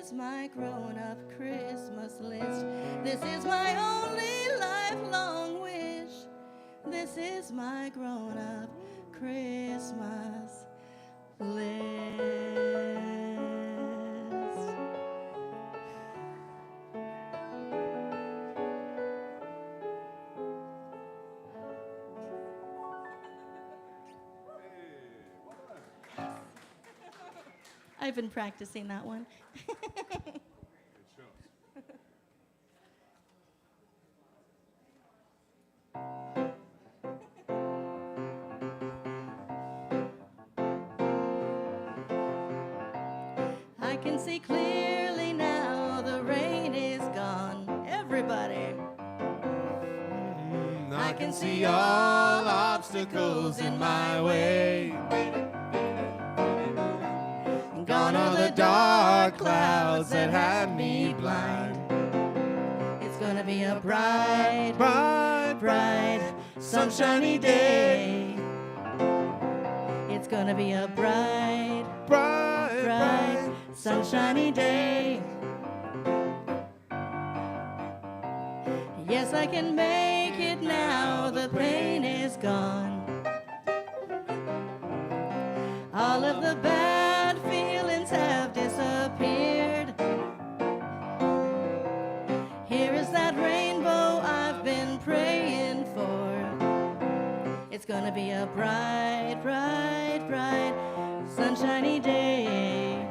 is my grown-up Christmas list. This is my only lifelong wish. This is my grown-up Christmas list. I've been practicing that one. I can see clearly now the rain is gone. Everybody. I can see all obstacles in my way. Gone are the dark clouds that had me blind. It's gonna be a bright, Bright, bright, sunshiny day. It's gonna be a bright, bright, bright, sunshiny day. Yes, I can make it now, the pain is gone. All of the bad feelings have disappeared. Here is that rainbow I've been praying for. It's gonna be a bright, bright, bright, sunshiny day.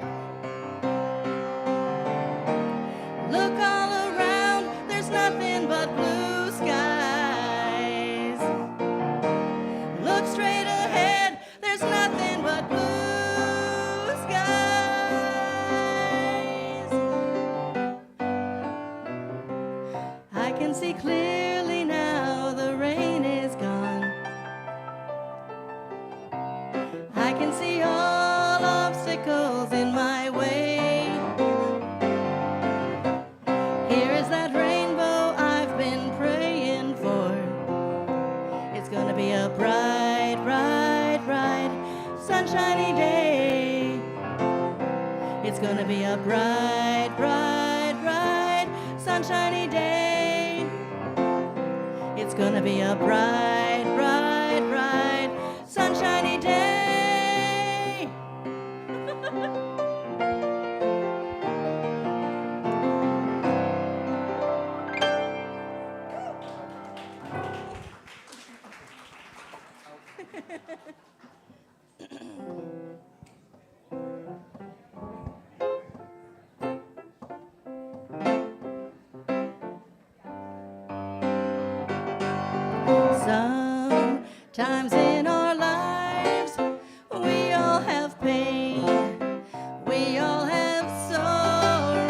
Look all around, there's nothing but blue skies. Look straight ahead, there's nothing but blue skies. I can see clearly now the rain is gone. I can see all obstacles in my way. Here is that rainbow I've been praying for. It's gonna be a bright, bright, bright, sunshiny day. It's gonna be a bright, bright, bright, sunshiny day. It's gonna be a bright, bright, bright, sunshiny day. Sometimes in our lives, we all have pain, we all have sorrow.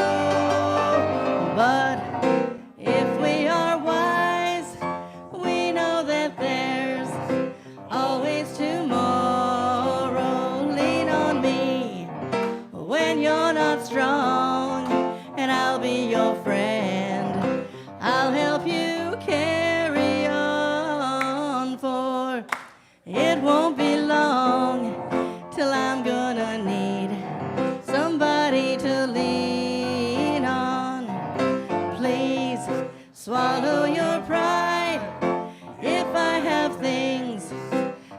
But if we are wise, we know that there's always tomorrow. Lean on me when you're not strong, and I'll be your friend. I'll help you carry on, for it won't be long till I'm gonna need somebody to lean on. Please swallow your pride. If I have things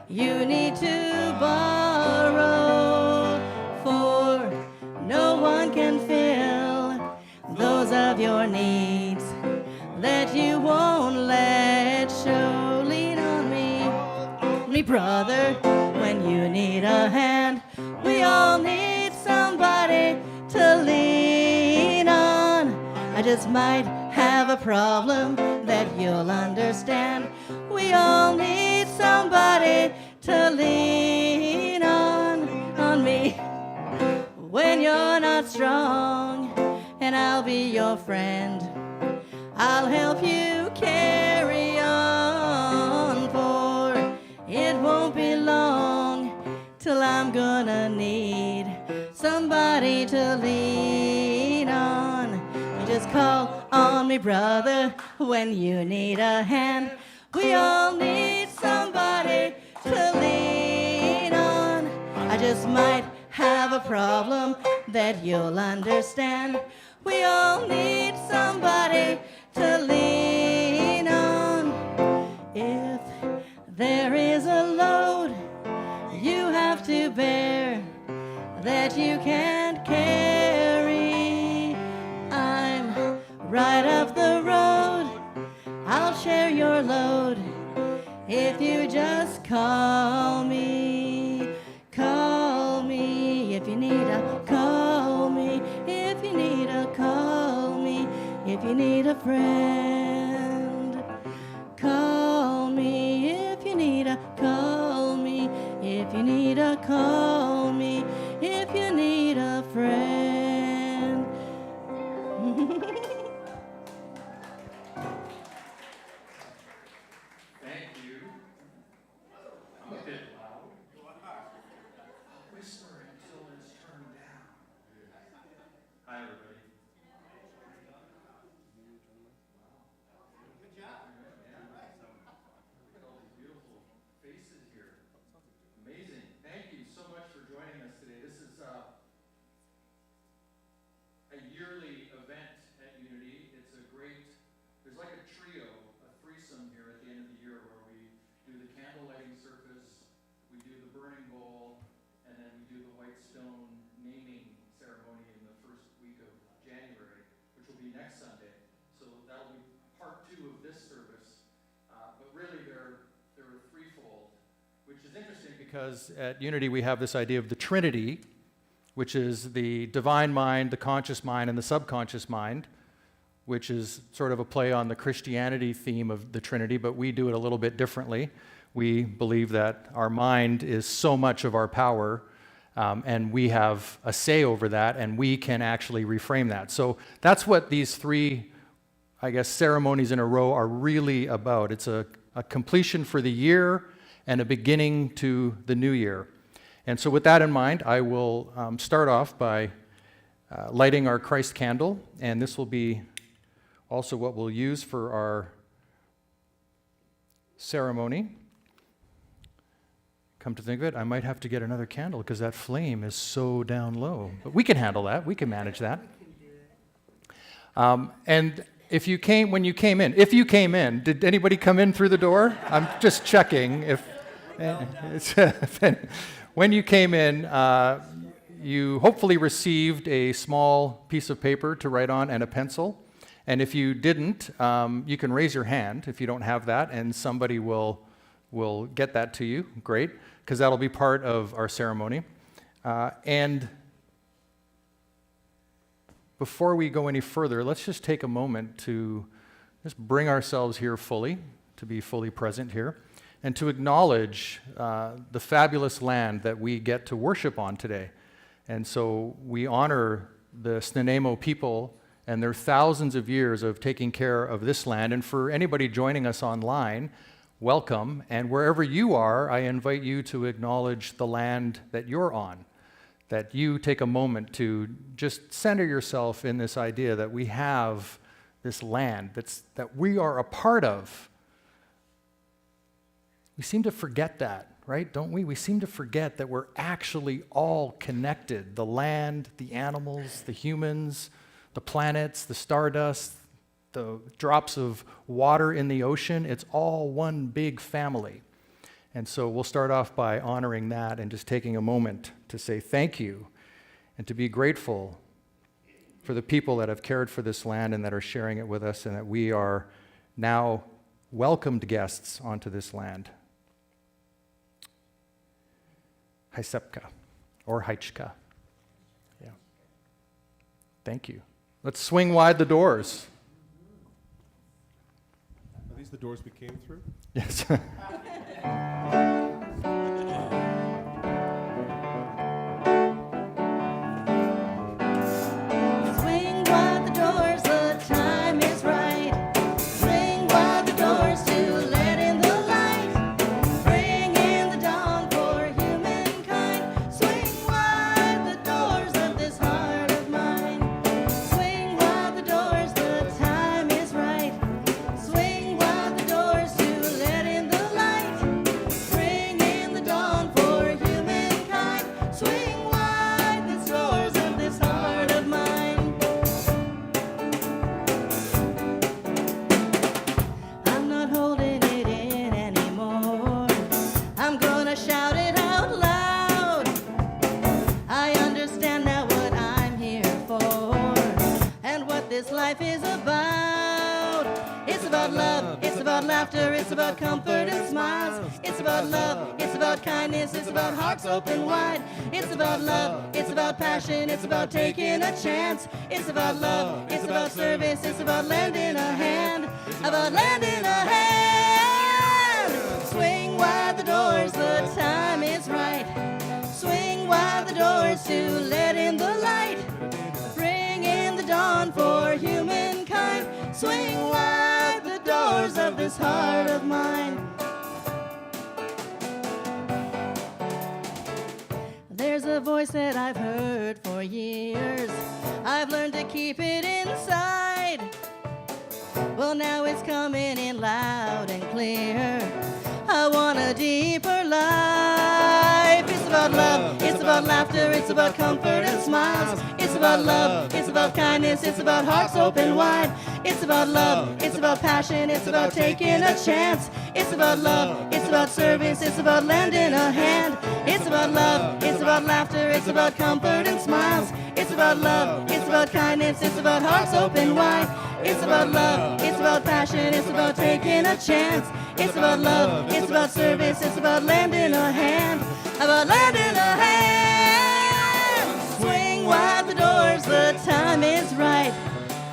you need to borrow, for no one can fill those of your needs that you won't let show. Lean on me, brother, when you need a hand. We all need somebody to lean on. I just might have a problem that you'll understand. We all need somebody to lean on me when you're not strong, and I'll be your friend. I'll help you carry on, for it won't be long till I'm gonna need somebody to lean on. You just call on me, brother, when you need a hand. We all need somebody to lean on. I just might have a problem that you'll understand. We all need somebody to lean on. If there is a load you have to bear that you can't carry, I'm right up the road. I'll share your load if you just call me. Call me if you need a call me if you need a call me if you need a friend. Call me if you need a call me if you need a call me if you need a friend. Thank you. I'm a bit loud. Whisper until it's turned down. Hi, everybody. Good job. Yeah. Look at all these beautiful faces here. Amazing. Thank you so much for joining us today. This is a yearly event at Unity. It's a great, there's like a trio, a threesome here at the end of the year where we do the candle lighting service, we do the burning bowl, and then we do the white stone naming ceremony in the first week of January, which will be next Sunday. So that'll be part 2 of this service. But really they're threefold, which is interesting because at Unity we have this idea of the Trinity, which is the divine mind, the conscious mind, and the subconscious mind, which is sort of a play on the Christianity theme of the Trinity, but we do it a little bit differently. We believe that our mind is so much of our power, and we have a say over that, and we can actually reframe that. So that's what these 3, I guess, ceremonies in a row are really about. It's a completion for the year and a beginning to the new year. And so with that in mind, I will start off by lighting our Christ candle, and this will be also what we'll use for our ceremony. Come to think of it, I might have to get another candle because that flame is so down low. But we can handle that. We can manage that. And if you came, when you came in, did anybody come in through the door? I'm just checking if when you came in, you hopefully received a small piece of paper to write on and a pencil. And if you didn't, you can raise your hand if you don't have that, and somebody will get that to you. Great, because that'll be part of our ceremony. And before we go any further, let's just take a moment to just bring ourselves here fully, to be fully present here, and to acknowledge the fabulous land that we get to worship on today. And so we honor the Nanaimo people and their thousands of years of taking care of this land. And for anybody joining us online, welcome. And wherever you are, I invite you to acknowledge the land that you're on, that you take a moment to just center yourself in this idea that we have this land that we are a part of. We seem to forget that, right? Don't we? We seem to forget that we're actually all connected. The land, the animals, the humans, the planets, the stardust, the drops of water in the ocean. It's all one big family. And so we'll start off by honoring that and just taking a moment to say thank you and to be grateful for the people that have cared for this land and that are sharing it with us, and that we are now welcomed guests onto this land. Haisepka, or Haichka. Yeah. Thank you. Let's swing wide the doors. Are these the doors we came through? Yes. Swing wide the doors, the time is right. Swing wide the doors to let in the light. Bring in the dawn for humankind. Swing wide the doors of this heart of mine. Swing wide the doors, the time is right. Swing wide the doors to let in the light. Bring this life is about. It's about love, it's about laughter, it's about comfort and smiles. It's about love, it's about kindness, it's about hearts open wide. It's about love, it's about passion, it's about taking a chance. It's about love, it's about service, it's about lending a hand. About lending a hand. Swing wide the doors, the time is right. Swing wide the doors to let in the light. Bring in the dawn for humankind. Swing wide the doors of this heart of mine. There's a voice that I've heard for years. I've learned to keep it inside. Well, now it's coming in loud and clear. I want a deeper life. It's about love, it's about laughter, it's about comfort and smiles. It's about love, it's about kindness, it's about hearts open wide. It's about love, it's about passion, it's about taking a chance. It's about love, it's about service, it's about lending a hand. It's about love, it's about laughter, it's about comfort and smiles. It's about love, it's about kindness, it's about hearts open wide. It's about love, it's about passion, it's about taking a chance. It's about love, it's about service, it's about lending a hand. About lending a hand. Swing wide the doors, the time is right.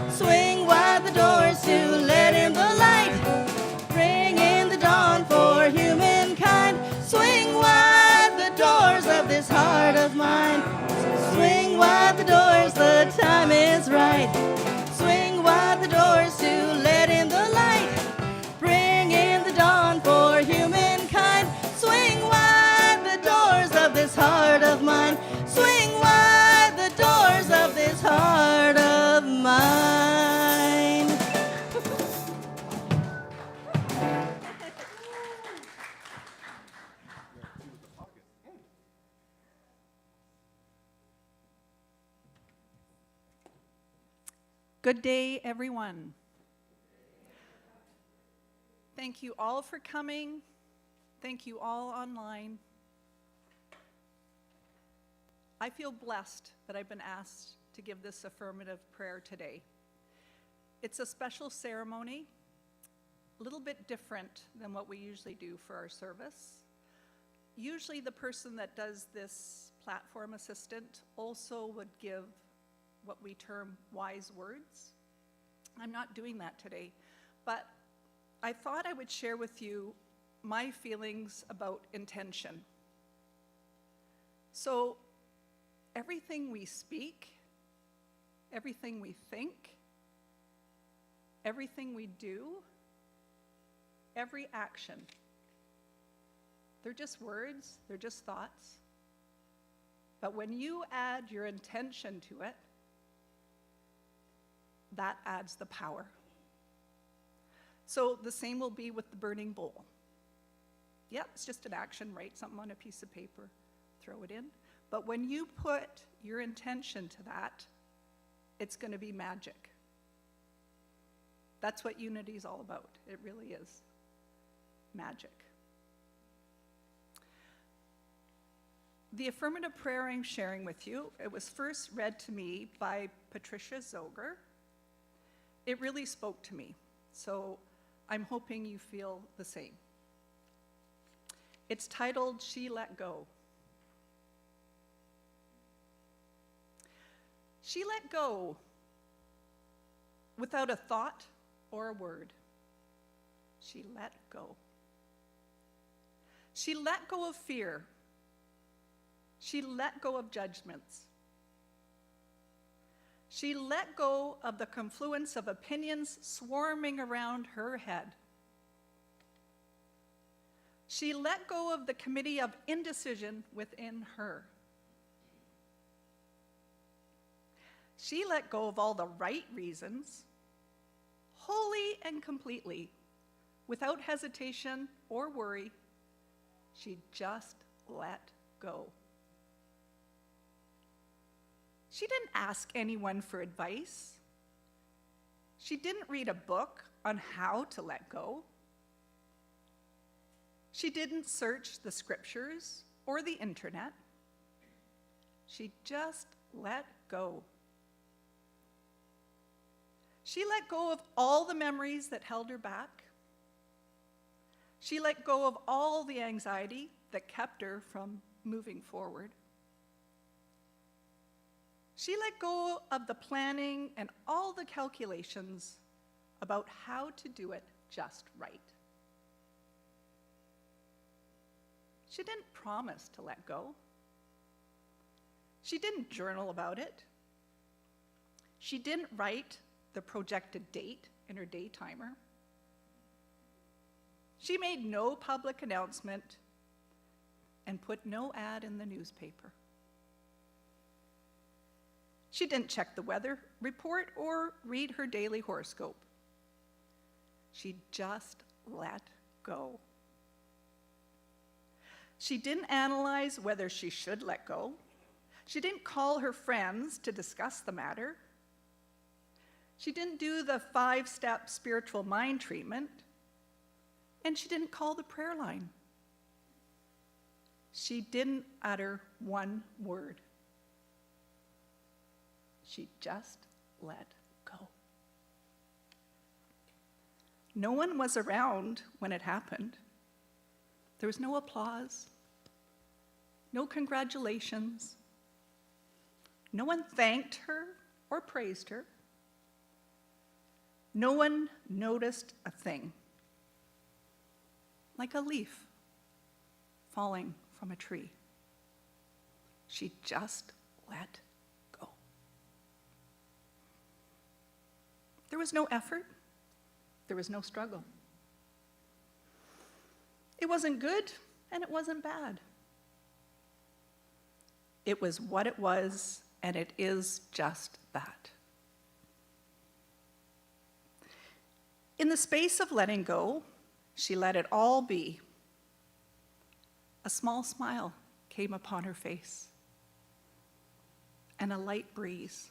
Swing wide the doors to let in the light. Bring in the dawn for humankind. Swing wide the doors of this heart of mine. Swing wide the doors, the time is right. Swing wide the doors to let in the light. Bring in the dawn for humankind. Swing wide the doors of this heart of mine. Swing wide the doors of this heart of mine. Good day, everyone. Thank you all for coming. Thank you all online. I feel blessed that I've been asked to give this affirmative prayer today. It's a special ceremony, a little bit different than what we usually do for our service. Usually the person that does this platform assistant also would give what we term wise words. I'm not doing that today, but I thought I would share with you my feelings about intention. So everything we speak, everything we think, everything we do, every action, they're just words, they're just thoughts. But when you add your intention to it, that adds the power. So the same will be with the burning bowl. Yeah, it's just an action, write something on a piece of paper, throw it in. But when you put your intention to that, it's going to be magic. That's what unity is all about. It really is magic. The affirmative prayer I'm sharing with you, it was first read to me by Patricia Zoger. It really spoke to me, so I'm hoping you feel the same. It's titled, She Let Go. She let go without a thought or a word. She let go. She let go of fear. She let go of judgments. She let go of the confluence of opinions swarming around her head. She let go of the committee of indecision within her. She let go of all the right reasons, wholly and completely, without hesitation or worry. She just let go. She didn't ask anyone for advice. She didn't read a book on how to let go. She didn't search the scriptures or the internet. She just let go. She let go of all the memories that held her back. She let go of all the anxiety that kept her from moving forward. She let go of the planning and all the calculations about how to do it just right. She didn't promise to let go. She didn't journal about it. She didn't write the projected date in her day timer. She made no public announcement and put no ad in the newspaper. She didn't check the weather report or read her daily horoscope. She just let go. She didn't analyze whether she should let go. She didn't call her friends to discuss the matter. She didn't do the 5-step spiritual mind treatment. And she didn't call the prayer line. She didn't utter one word. She just let go. No one was around when it happened. There was no applause, no congratulations. No one thanked her or praised her. No one noticed a thing, like a leaf falling from a tree. She just let go. There was no effort. There was no struggle. It wasn't good and it wasn't bad. It was what it was, and it is just that. In the space of letting go, she let it all be. A small smile came upon her face, and a light breeze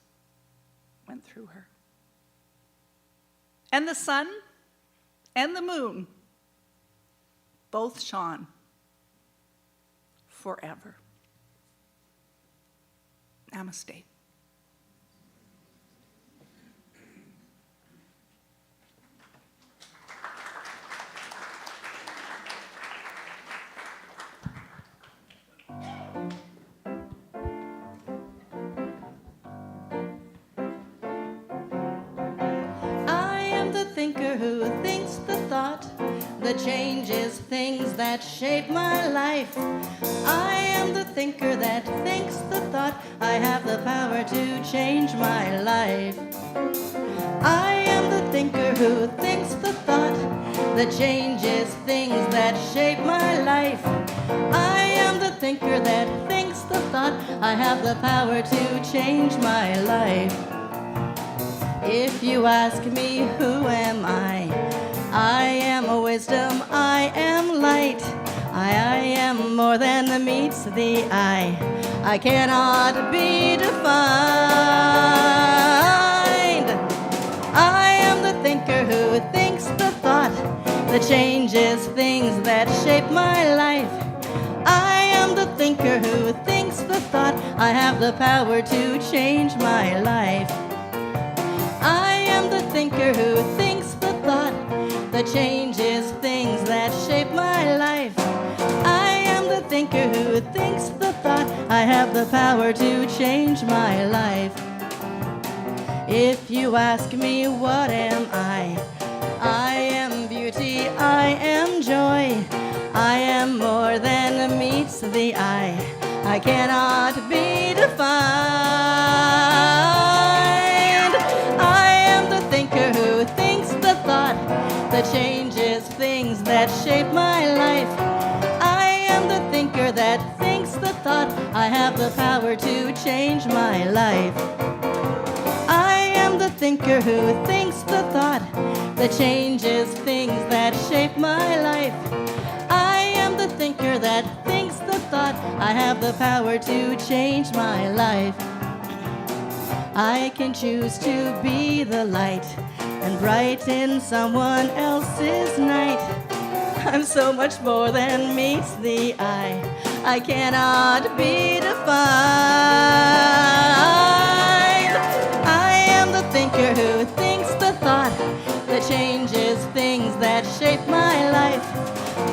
went through her. And the sun and the moon both shone forever. Namaste. Thinker who thinks the thought that changes things that shape my life. I am the thinker that thinks the thought I have the power to change my life. I am the thinker who thinks the thought that changes things that shape my life. I am the thinker that thinks the thought I have the power to change my life. If you ask me who am I am a wisdom, I am light. I am more than meets the eye. I cannot be defined. I am the thinker who thinks the thought that changes things that shape my life. I am the thinker who thinks the thought I have the power to change my life. I am the thinker who thinks the thought that changes things that shape my life. I am the thinker who thinks the thought I have the power to change my life. If you ask me what am I am beauty, I am joy. I am more than meets the eye. I cannot be defined. I am the thinker who thinks the thought that changes things that shape my life. I am the thinker that thinks the thought I have the power to change my life. I am the thinker who thinks the thought that changes things that shape my life. I am the thinker that thinks the thought I have the power to change my life. I can choose to be the light and brighten someone else's night. I'm so much more than meets the eye. I cannot be defined. I am the thinker who thinks the thought that changes things that shape my life.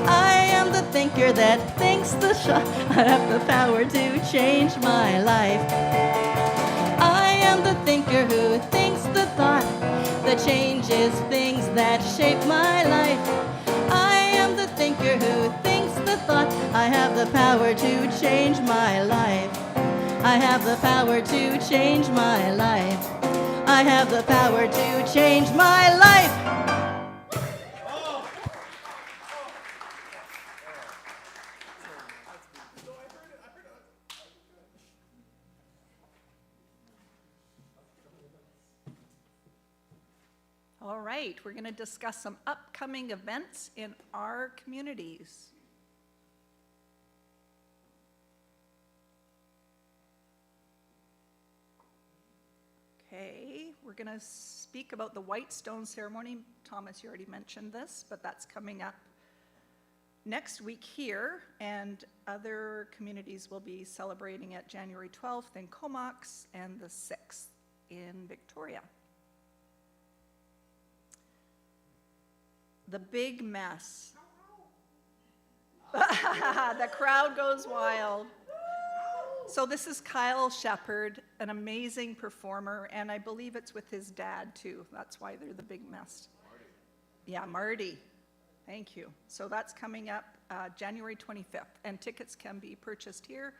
I am the thinker that thinks the shot. I have the power to change my life. I am the thinker who thinks the thought that changes things that shape my life. I am the thinker who thinks the thought. I have the power to change my life. I have the power to change my life. I have the power to change my life. All right, we're going to discuss some upcoming events in our communities. Okay, we're going to speak about the White Stone ceremony. Thomas, you already mentioned this, but that's coming up next week here, and other communities will be celebrating it January 12th in Comox and the 6th in Victoria. The big mess. The crowd goes wild. So this is Kyle Shepard, an amazing performer, and I believe it's with his dad too. That's why they're the big mess. Marty. Yeah, Marty. Thank you. So that's coming up January 25th, and tickets can be purchased here.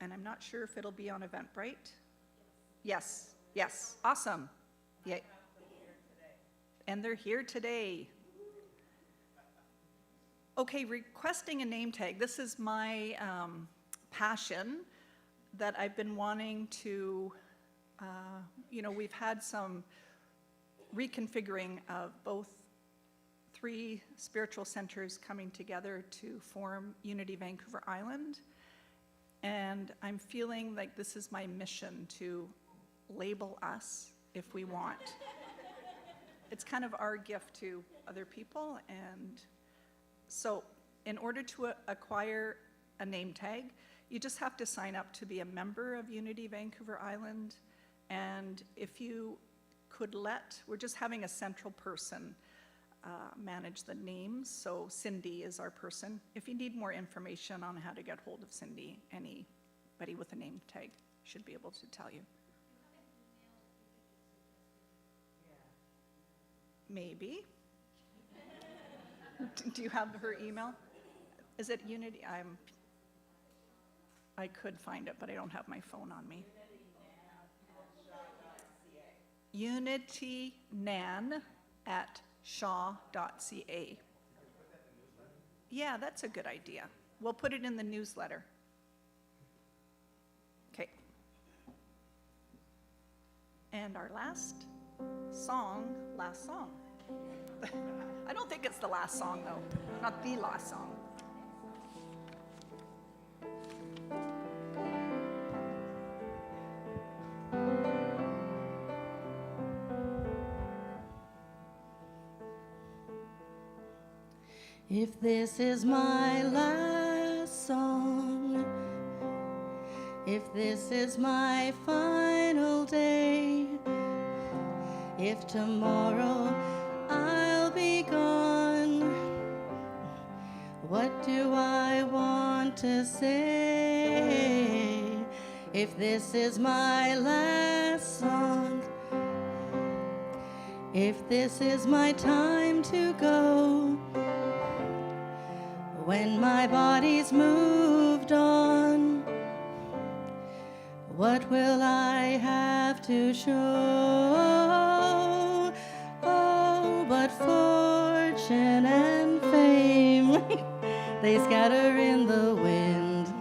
And I'm not sure if it'll be on Eventbrite. Yes, yes, awesome. Yeah. And they're here today. Okay, requesting a name tag. This is my passion that I've been wanting to, we've had some reconfiguring of both 3 spiritual centers coming together to form Unity Vancouver Island. And I'm feeling like this is my mission to label us if we want. It's kind of our gift to other people, and so in order to acquire a name tag, you just have to sign up to be a member of Unity Vancouver Island, and if you could we're just having a central person manage the names, so Cindy is our person. If you need more information on how to get hold of Cindy, anybody with a name tag should be able to tell you. Maybe. Do you have her email? Is it Unity? I could find it, but I don't have my phone on me. unitynan@shaw.ca. Yeah, that's a good idea. We'll put it in the newsletter. Okay. And our last song. I don't think it's the last song, though. Not the last song. If this is my last song, if this is my final day, if tomorrow I'll be gone, what do I want to say? If this is my last song, if this is my time to go, when my body's moved on, what will I have to show? Oh, but fortune and fame, they scatter in the wind.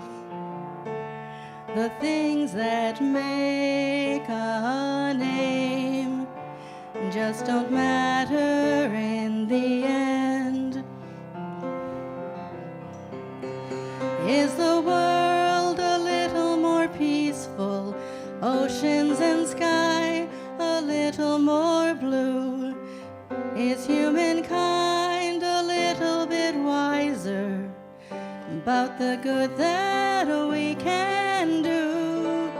The things that make a name just don't matter in the end. Is the world a little more peaceful? Oceans and sky a little more blue? Is humankind a little bit wiser about the good that we can do?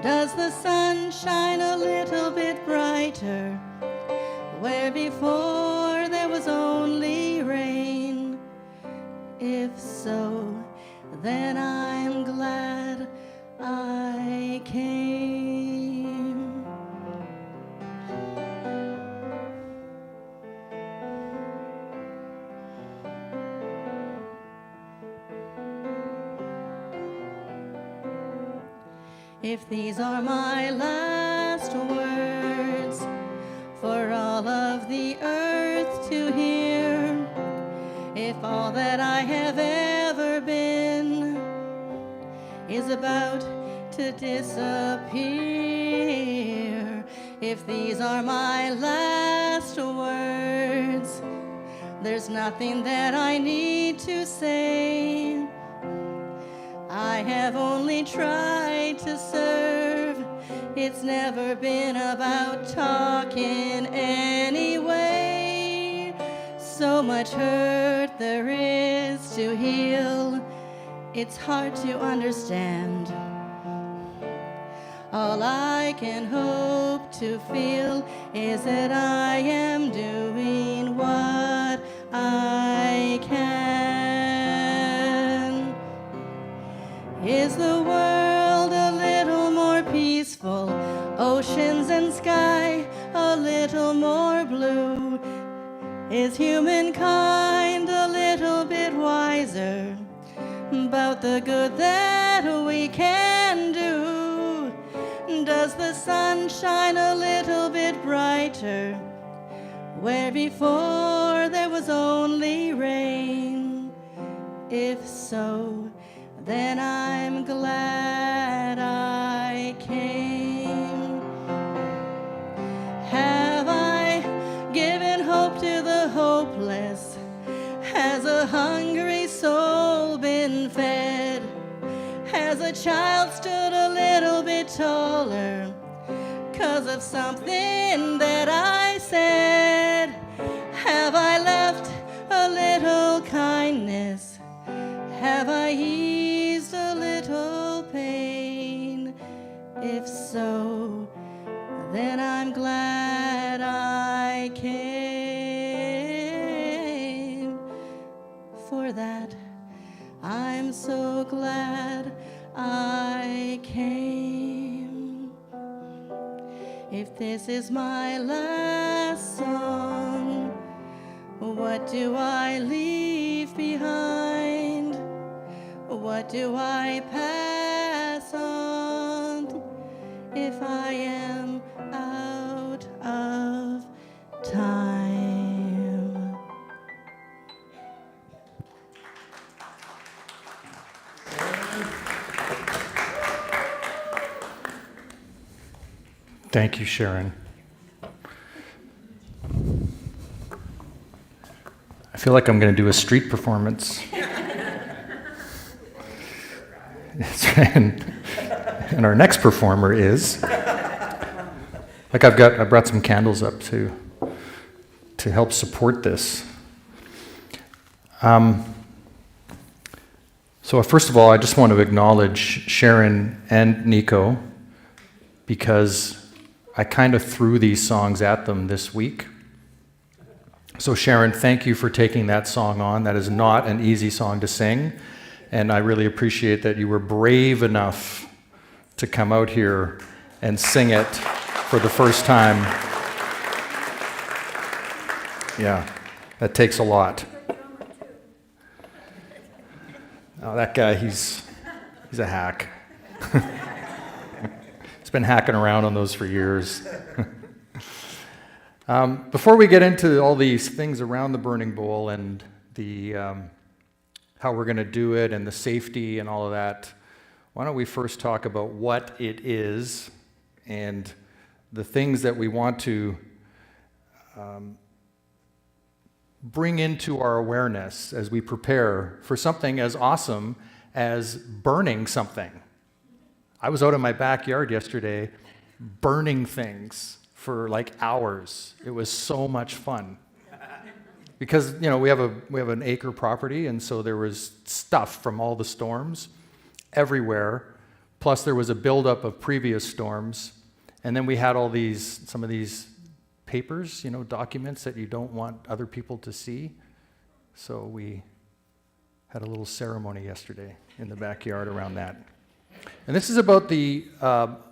Does the sun sun shine a little bit brighter where before there was only rain? If so, then I'm glad I came. If these are my last words for all of the earth to hear, if all that I have ever been is about to disappear, if these are my last words, there's nothing that I need to say. I have only tried to serve. It's never been about talking anyway. So much hurt there is to heal. It's hard to understand. All I can hope to feel is that I am doing what I can. Is the world a little more peaceful? Oceans and sky a little more blue? Is humankind a little bit wiser about the good that we can do? Does the sun shine a little bit brighter where before there was only rain? If so, then I'm glad I came. Have I given hope to the hopeless? Has a hungry soul been fed? Has a child stood a little bit taller 'cause of something that I said? Have I left a little kindness? Have I eased a little pain? If so, then I'm glad I came. For that, I'm so glad I came. If this is my last song, what do I leave behind? What do I pass on if I am out of time? Thank you, Sharon. I feel like I'm going to do a street performance. And our next performer is, like I brought some candles up to help support this. So first of all, I just want to acknowledge Sharon and Nico, because I kind of threw these songs at them this week. So Sharon, thank you for taking that song on. That is not an easy song to sing, and I really appreciate that you were brave enough to come out here and sing it for the first time. Yeah, that takes a lot. Oh, that guy, he's a hack. He's been hacking around on those for years. Before we get into all these things around the burning bowl and the how we're going to do it and the safety and all of that, why don't we first talk about what it is and the things that we want to bring into our awareness as we prepare for something as awesome as burning something. I was out in my backyard yesterday burning things for like hours. It was so much fun. Because, you know, we have an acre property, and so there was stuff from all the storms everywhere. Plus there was a buildup of previous storms. And then we had some of these papers, documents that you don't want other people to see. So we had a little ceremony yesterday in the backyard around that. And this is about the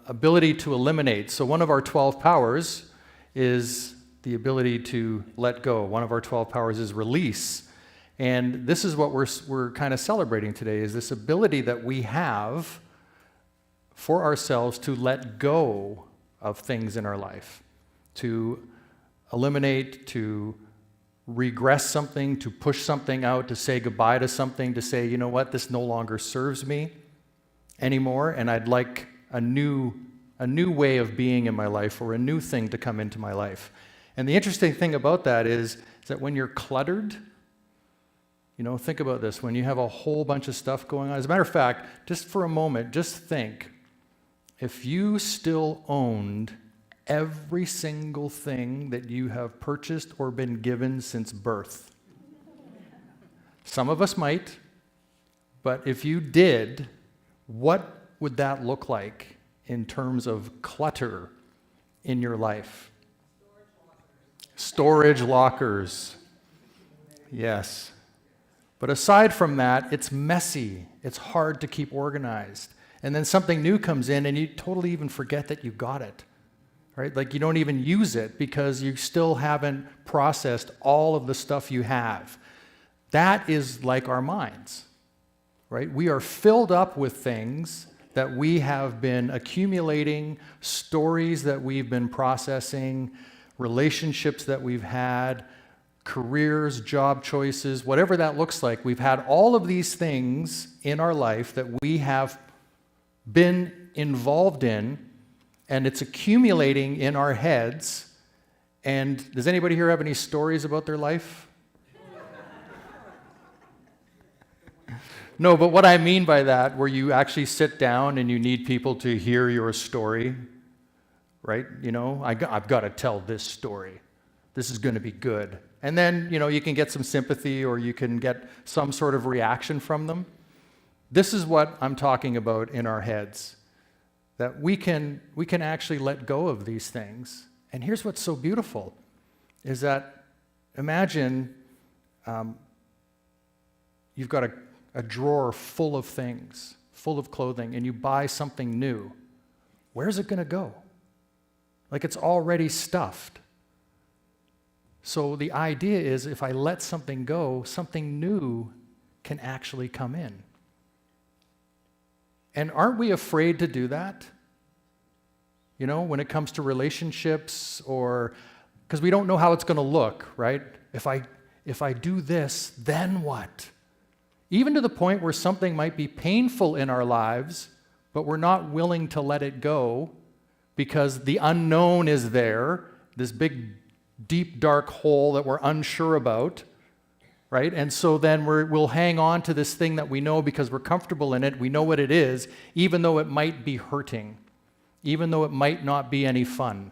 ability to eliminate. So one of our 12 powers is the ability to let go. One of our 12 powers is release. And this is what we're kind of celebrating today, is this ability that we have for ourselves to let go of things in our life, to eliminate, to regress something, to push something out, to say goodbye to something, to say, you know what, this no longer serves me anymore, and I'd like a new way of being in my life, or a new thing to come into my life. And the interesting thing about that is that when you're cluttered, think about this, when you have a whole bunch of stuff going on. As a matter of fact, just for a moment, just think, if you still owned every single thing that you have purchased or been given since birth. Some of us might, but if you did, what would that look like in terms of clutter in your life? Storage lockers. Yes. But aside from that, it's messy. It's hard to keep organized. And then something new comes in and you totally even forget that you got it. Right? Like you don't even use it because you still haven't processed all of the stuff you have. That is like our minds. Right? We are filled up with things that we have been accumulating, stories that we've been processing, relationships that we've had, careers, job choices, whatever that looks like. We've had all of these things in our life that we have been involved in, and it's accumulating in our heads. And does anybody here have any stories about their life? No, but what I mean by that, where you actually sit down and you need people to hear your story, right? I've got to tell this story. This is going to be good. And then, you can get some sympathy or you can get some sort of reaction from them. This is what I'm talking about in our heads, that we can actually let go of these things. And here's what's so beautiful, is that imagine you've got a drawer full of things, full of clothing, and you buy something new. Where's it going to go? Like it's already stuffed. So the idea is if I let something go, something new can actually come in. And aren't we afraid to do that? When it comes to relationships, or because we don't know how it's going to look, right? If I do this, then what? Even to the point where something might be painful in our lives, but we're not willing to let it go because the unknown is there, this big, deep, dark hole that we're unsure about, right? And so then we'll hang on to this thing that we know because we're comfortable in it. We know what it is, even though it might be hurting, even though it might not be any fun.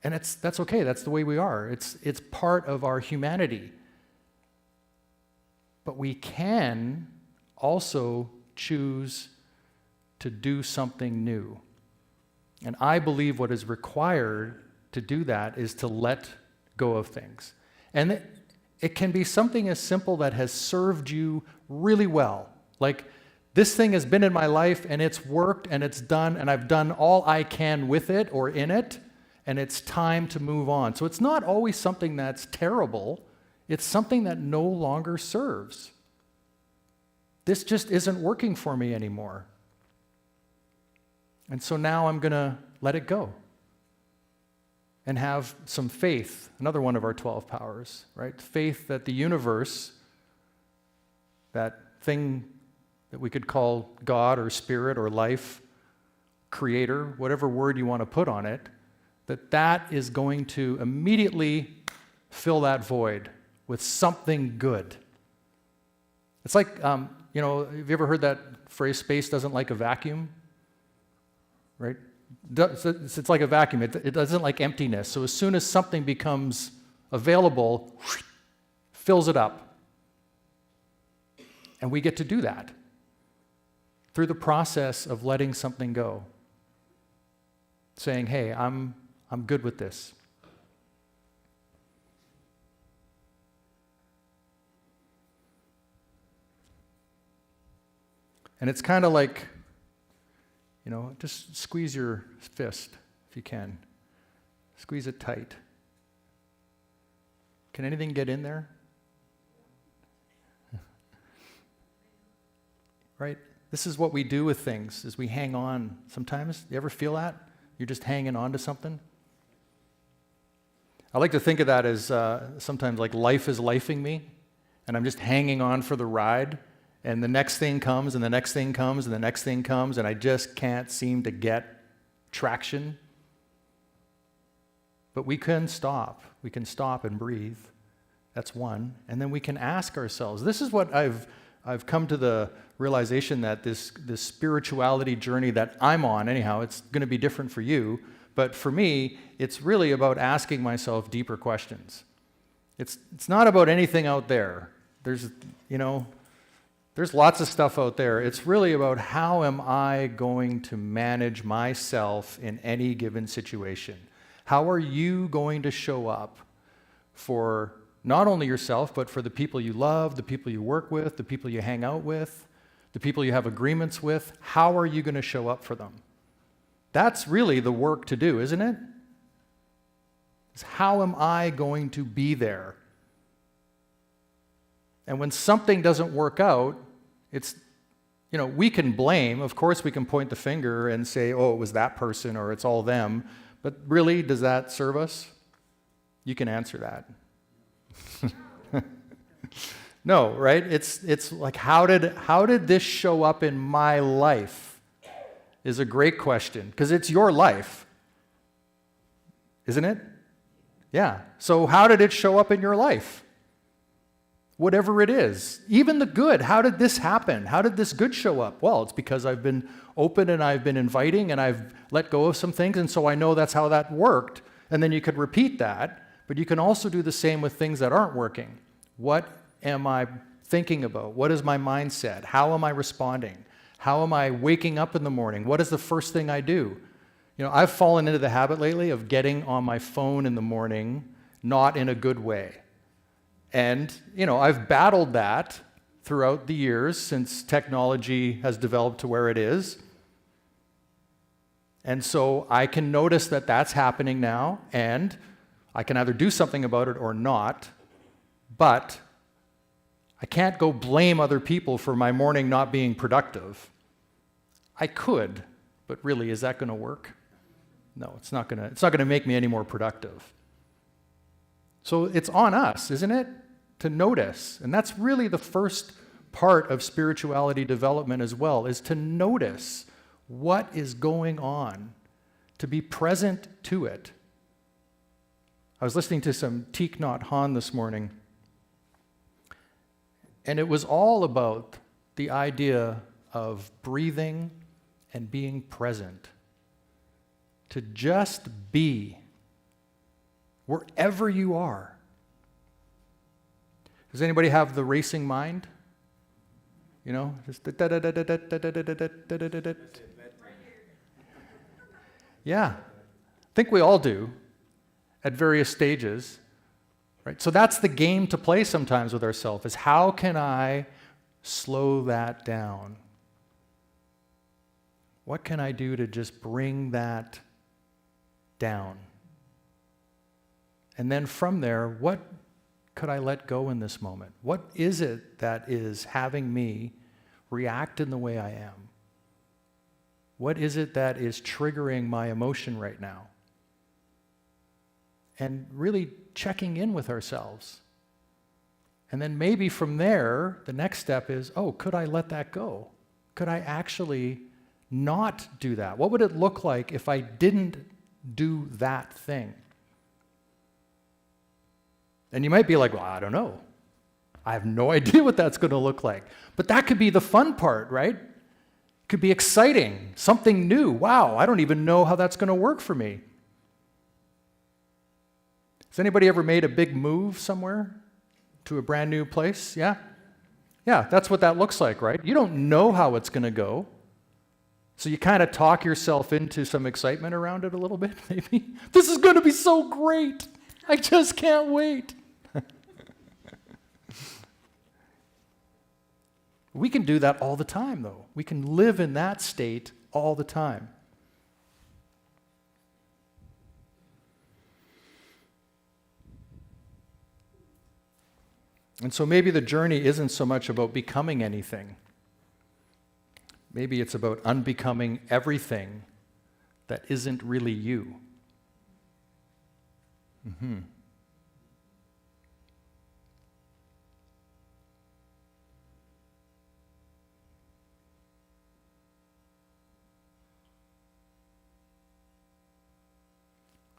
And that's okay. That's the way we are. It's part of our humanity. But we can also choose to do something new. And I believe what is required to do that is to let go of things. And it can be something as simple that has served you really well. Like, this thing has been in my life and it's worked and it's done and I've done all I can with it or in it, and it's time to move on. So it's not always something that's terrible. It's something that no longer serves. This just isn't working for me anymore. And so now I'm going to let it go and have some faith, another one of our 12 powers, right? Faith that the universe, that thing that we could call God or spirit or life, creator, whatever word you want to put on it, that is going to immediately fill that void with something good. It's like, have you ever heard that phrase, space doesn't like a vacuum? Right? It's like a vacuum. It doesn't like emptiness. So as soon as something becomes available, fills it up. And we get to do that through the process of letting something go. saying, hey, I'm good with this. And it's kind of like, just squeeze your fist if you can. Squeeze it tight. Can anything get in there? Right? This is what we do with things, is we hang on sometimes. You ever feel that? You're just hanging on to something? I like to think of that as sometimes like life is lifing me, and I'm just hanging on for the ride, and the next thing comes, and the next thing comes, and the next thing comes, and I just can't seem to get traction. But we can stop. We can stop and breathe. That's one. And then we can ask ourselves. This is what I've come to the realization that this spirituality journey that I'm on, anyhow, it's going to be different for you. But for me, it's really about asking myself deeper questions. It's not about anything out there. There's lots of stuff out there. It's really about how am I going to manage myself in any given situation? How are you going to show up for not only yourself, but for the people you love, the people you work with, the people you hang out with, the people you have agreements with? How are you going to show up for them? That's really the work to do, isn't it? It's how am I going to be there? And when something doesn't work out, it's, we can blame. Of course, we can point the finger and say, oh, it was that person or it's all them. But really, does that serve us? You can answer that. No, right? It's like, how did this show up in my life? Is a great question, because it's your life. Isn't it? Yeah. So how did it show up in your life? Whatever it is. Even the good. How did this happen? How did this good show up? Well, it's because I've been open and I've been inviting and I've let go of some things, and so I know that's how that worked. And then you could repeat that, but you can also do the same with things that aren't working. What am I thinking about? What is my mindset? How am I responding? How am I waking up in the morning? What is the first thing I do? I've fallen into the habit lately of getting on my phone in the morning, not in a good way. And, I've battled that throughout the years since technology has developed to where it is. And so I can notice that that's happening now, and I can either do something about it or not, but I can't go blame other people for my morning not being productive. I could, but really, is that going to work? No, it's not going to make me any more productive. So it's on us, isn't it, to notice. And that's really the first part of spirituality development as well, is to notice what is going on, to be present to it. I was listening to some Thich Nhat Hanh this morning, and it was all about the idea of breathing and being present. To just be wherever you are. Does anybody have the racing mind? Just yeah. I think we all do at various stages. Right? So that's the game to play sometimes with ourselves, is how can I slow that down? What can I do to just bring that down? And then from there, what could I let go in this moment? What is it that is having me react in the way I am? What is it that is triggering my emotion right now? And really checking in with ourselves. And then maybe from there, the next step is, could I let that go? Could I actually not do that? What would it look like if I didn't do that thing? And you might be like, well, I don't know. I have no idea what that's going to look like. But that could be the fun part, right? It could be exciting, something new. Wow, I don't even know how that's going to work for me. Has anybody ever made a big move somewhere to a brand new place? Yeah? Yeah, that's what that looks like, right? You don't know how it's going to go. So you kind of talk yourself into some excitement around it a little bit, maybe. This is going to be so great. I just can't wait. We can do that all the time, though. We can live in that state all the time. And so maybe the journey isn't so much about becoming anything. Maybe it's about unbecoming everything that isn't really you.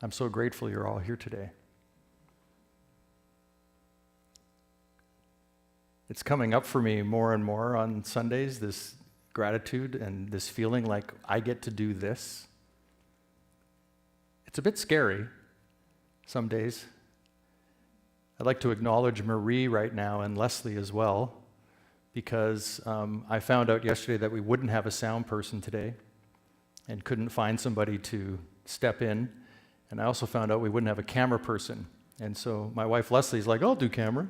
I'm so grateful you're all here today. It's coming up for me more and more on Sundays, this gratitude and this feeling like I get to do this. It's a bit scary some days. I'd like to acknowledge Marie right now and Leslie as well, because I found out yesterday that we wouldn't have a sound person today and couldn't find somebody to step in. And I also found out we wouldn't have a camera person. And so my wife Leslie's like, I'll do camera.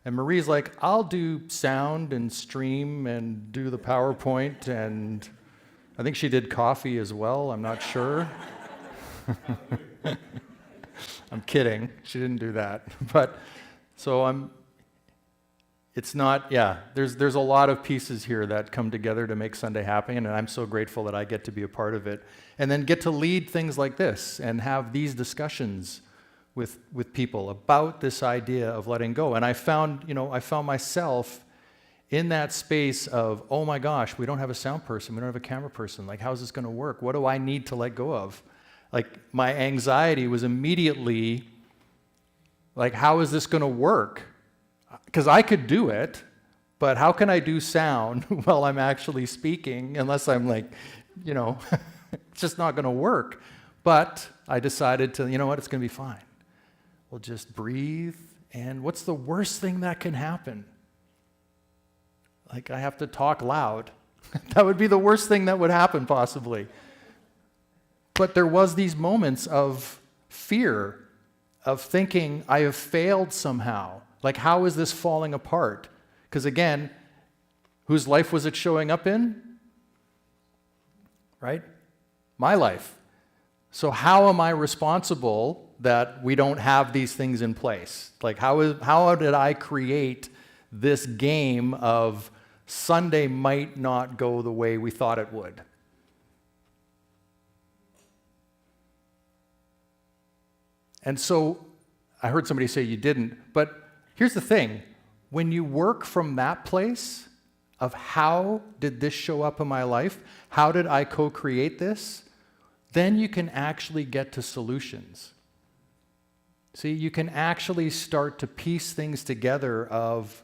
And Marie's like, I'll do sound and stream and do the PowerPoint, and I think she did coffee as well, I'm not sure. I'm kidding, she didn't do that. But, so it's not, there's a lot of pieces here that come together to make Sunday happen, and I'm so grateful that I get to be a part of it. And then get to lead things like this and have these discussions with people about this idea of letting go. And I found myself in that space of, oh my gosh, we don't have a sound person, we don't have a camera person. Like, how's this going to work? What do I need to let go of? Like, my anxiety was immediately like, how is this going to work? Because I could do it, but how can I do sound while I'm actually speaking unless I'm like, it's just not going to work. But I decided to, you know what, it's going to be fine. We'll just breathe, and what's the worst thing that can happen? Like, I have to talk loud. That would be the worst thing that would happen, possibly. But there was these moments of fear, of thinking, I have failed somehow. Like, how is this falling apart? Because again, whose life was it showing up in? Right? My life. So how am I responsible that we don't have these things in place? Like, how did I create this game of Sunday might not go the way we thought it would? And so I heard somebody say you didn't, but here's the thing. When you work from that place of how did this show up in my life, how did I co-create this, then you can actually get to solutions. See, you can actually start to piece things together of,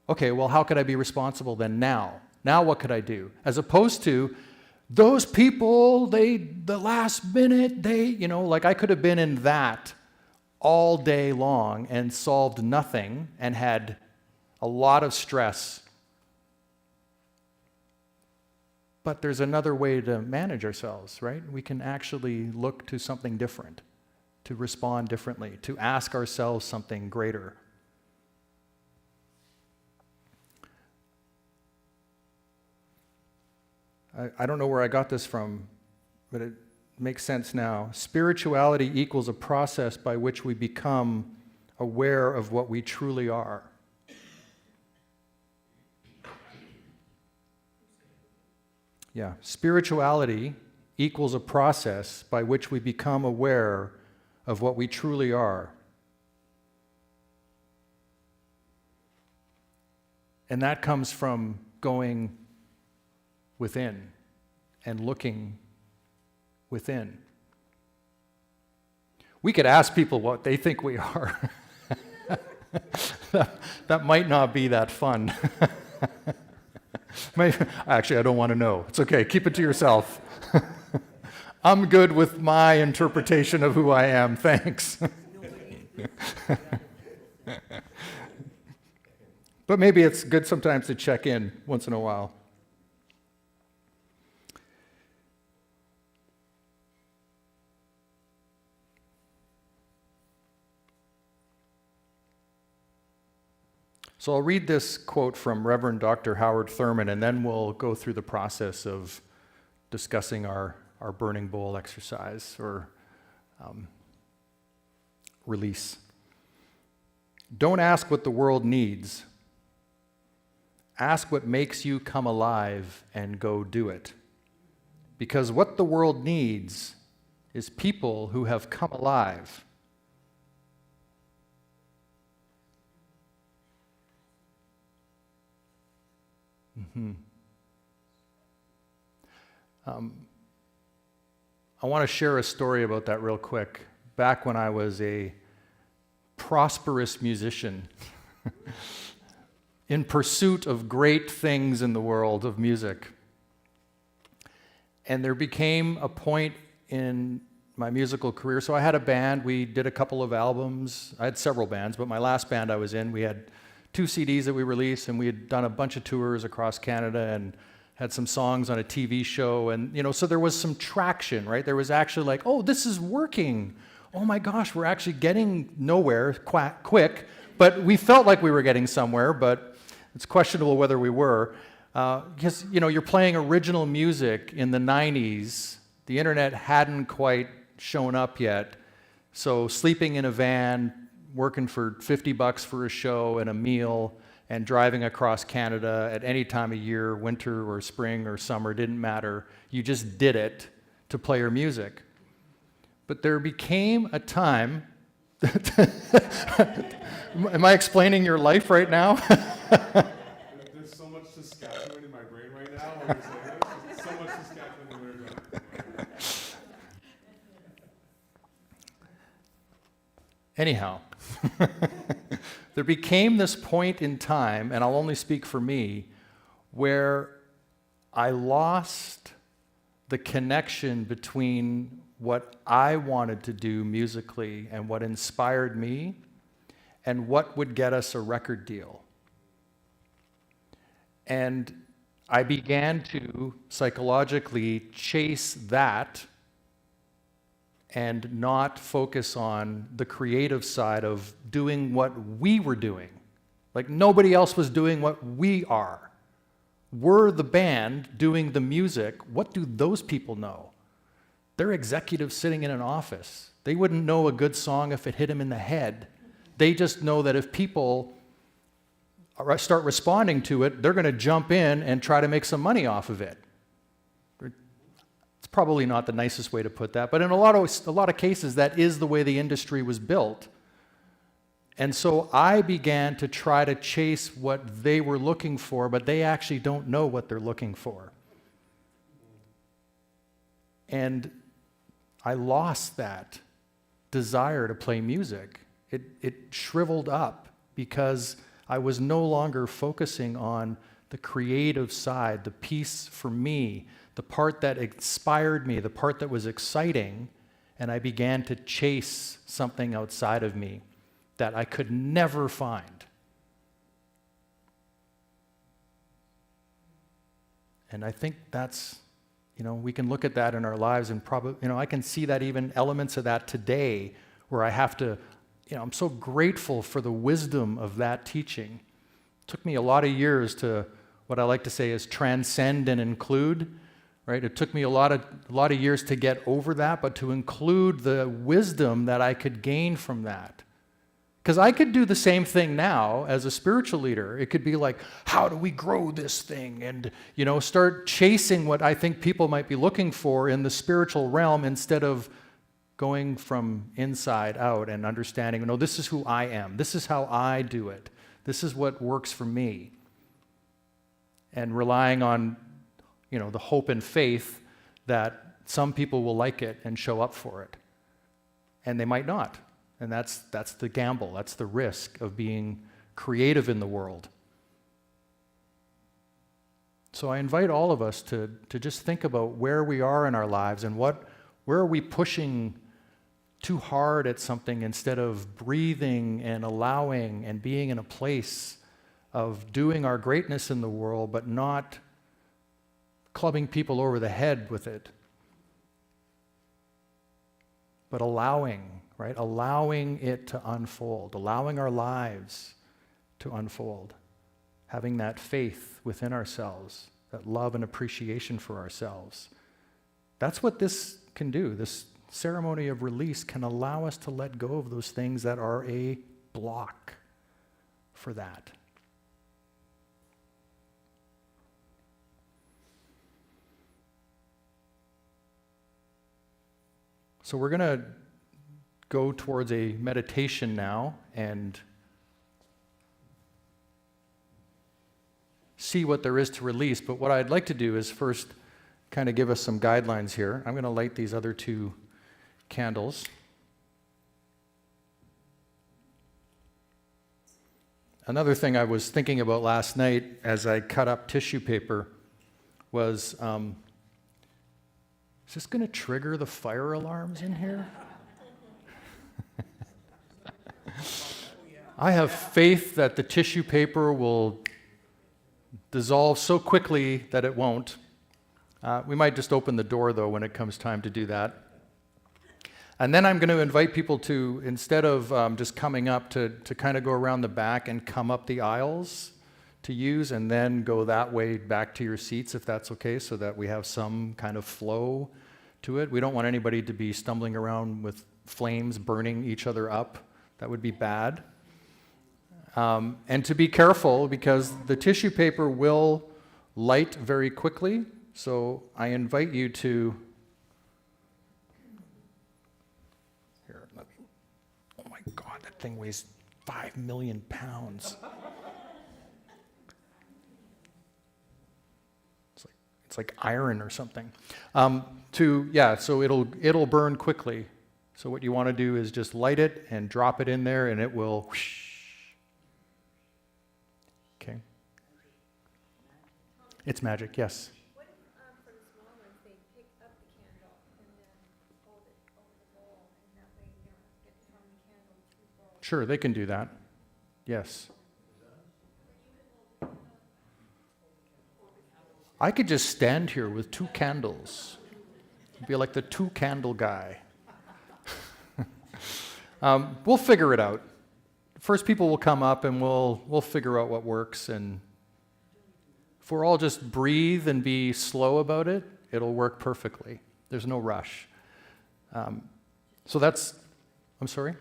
okay, well, how could I be responsible then now? Now what could I do? As opposed to, those people, the last minute, like I could have been in that all day long and solved nothing and had a lot of stress. But there's another way to manage ourselves, right? We can actually look to something different, to respond differently, to ask ourselves something greater. I don't know where I got this from, but it makes sense now. Spirituality equals a process by which we become aware of what we truly are. Yeah, spirituality equals a process by which we become aware of what we truly are. And that comes from going within and looking within. We could ask people what they think we are. That might not be that fun. Actually, I don't want to know. It's okay, keep it to yourself. I'm good with my interpretation of who I am, thanks. But maybe it's good sometimes to check in once in a while. So I'll read this quote from Reverend Dr. Howard Thurman, and then we'll go through the process of discussing our burning bowl exercise or release. Don't ask what the world needs. Ask what makes you come alive and go do it. Because what the world needs is people who have come alive. I want to share a story about that real quick. Back when I was a prosperous musician in pursuit of great things in the world of music. And there became a point in my musical career. So I had a band, we did a couple of albums. I had several bands, but my last band I was in, we had 2 CDs that we released, and we had done a bunch of tours across Canada and had some songs on a TV show. And, so there was some traction, right? There was actually like, oh, this is working. Oh my gosh, we're actually getting nowhere quick. But we felt like we were getting somewhere, but it's questionable whether we were. Because, you're playing original music in the 90s. The internet hadn't quite shown up yet. So sleeping in a van, working for $50 for a show and a meal, and driving across Canada at any time of year, winter or spring or summer, didn't matter. You just did it to play your music. But there became a time, am I explaining your life right now? There's so much Saskatchewan in my brain right now. I'm just like, there's so much Saskatchewan in there. Anyhow, there became this point in time, and I'll only speak for me, where I lost the connection between what I wanted to do musically and what inspired me and what would get us a record deal. And I began to psychologically chase that and not focus on the creative side of doing what we were doing. Like nobody else was doing what we are. We're the band doing the music. What do those people know? They're executives sitting in an office. They wouldn't know a good song if it hit them in the head. They just know that if people start responding to it, they're going to jump in and try to make some money off of it. It's probably not the nicest way to put that, but in a lot of cases, that is the way the industry was built. And so I began to try to chase what they were looking for, but they actually don't know what they're looking for. And I lost that desire to play music. It shriveled up because I was no longer focusing on the creative side, the piece for me, the part that inspired me, the part that was exciting, and I began to chase something outside of me that I could never find. And I think that's, we can look at that in our lives and probably, I can see that even elements of that today where I have to, I'm so grateful for the wisdom of that teaching. It took me a lot of years to, what I like to say is transcend and include, right? It took me a lot of years to get over that, but to include the wisdom that I could gain from that. Because I could do the same thing now as a spiritual leader. It could be like, how do we grow this thing? And, start chasing what I think people might be looking for in the spiritual realm instead of going from inside out and understanding, no, this is who I am. This is how I do it. This is what works for me. And relying on, the hope and faith that some people will like it and show up for it. And they might not. And that's the gamble. That's the risk of being creative in the world. So I invite all of us to just think about where we are in our lives and where are we pushing too hard at something instead of breathing and allowing and being in a place of doing our greatness in the world, but not clubbing people over the head with it. But allowing, right? Allowing it to unfold, allowing our lives to unfold. Having that faith within ourselves, that love and appreciation for ourselves. That's what this can do. This ceremony of release can allow us to let go of those things that are a block for that. So we're going to go towards a meditation now and see what there is to release. But what I'd like to do is first kind of give us some guidelines here. I'm going to light these other two candles. Another thing I was thinking about last night as I cut up tissue paper was, is this going to trigger the fire alarms in here? I have faith that the tissue paper will dissolve so quickly that it won't. We might just open the door, though, when it comes time to do that. And then I'm going to invite people to, instead of just coming up, to kind of go around the back and come up the aisles to use, and then go that way back to your seats, if that's okay, so that we have some kind of flow to it. We don't want anybody to be stumbling around with flames burning each other up. That would be bad. And to be careful, because the tissue paper will light very quickly. So I invite you to, here, oh my God, that thing weighs 5 million pounds. It's like iron or something. So it'll burn quickly. So what you want to do is just light it and drop it in there, and it will whoosh. Okay. It's magic, yes. What if for the small ones, they pick up the candle and then hold it over the bowl, and that way you don't get from the candle to the bowl? Sure, they can do that. Yes. I could just stand here with 2 candles. Be like the 2-candle guy. We'll figure it out. First, people will come up and we'll figure out what works. And if we're all just breathe and be slow about it, it'll work perfectly. There's no rush. So that's, I'm sorry?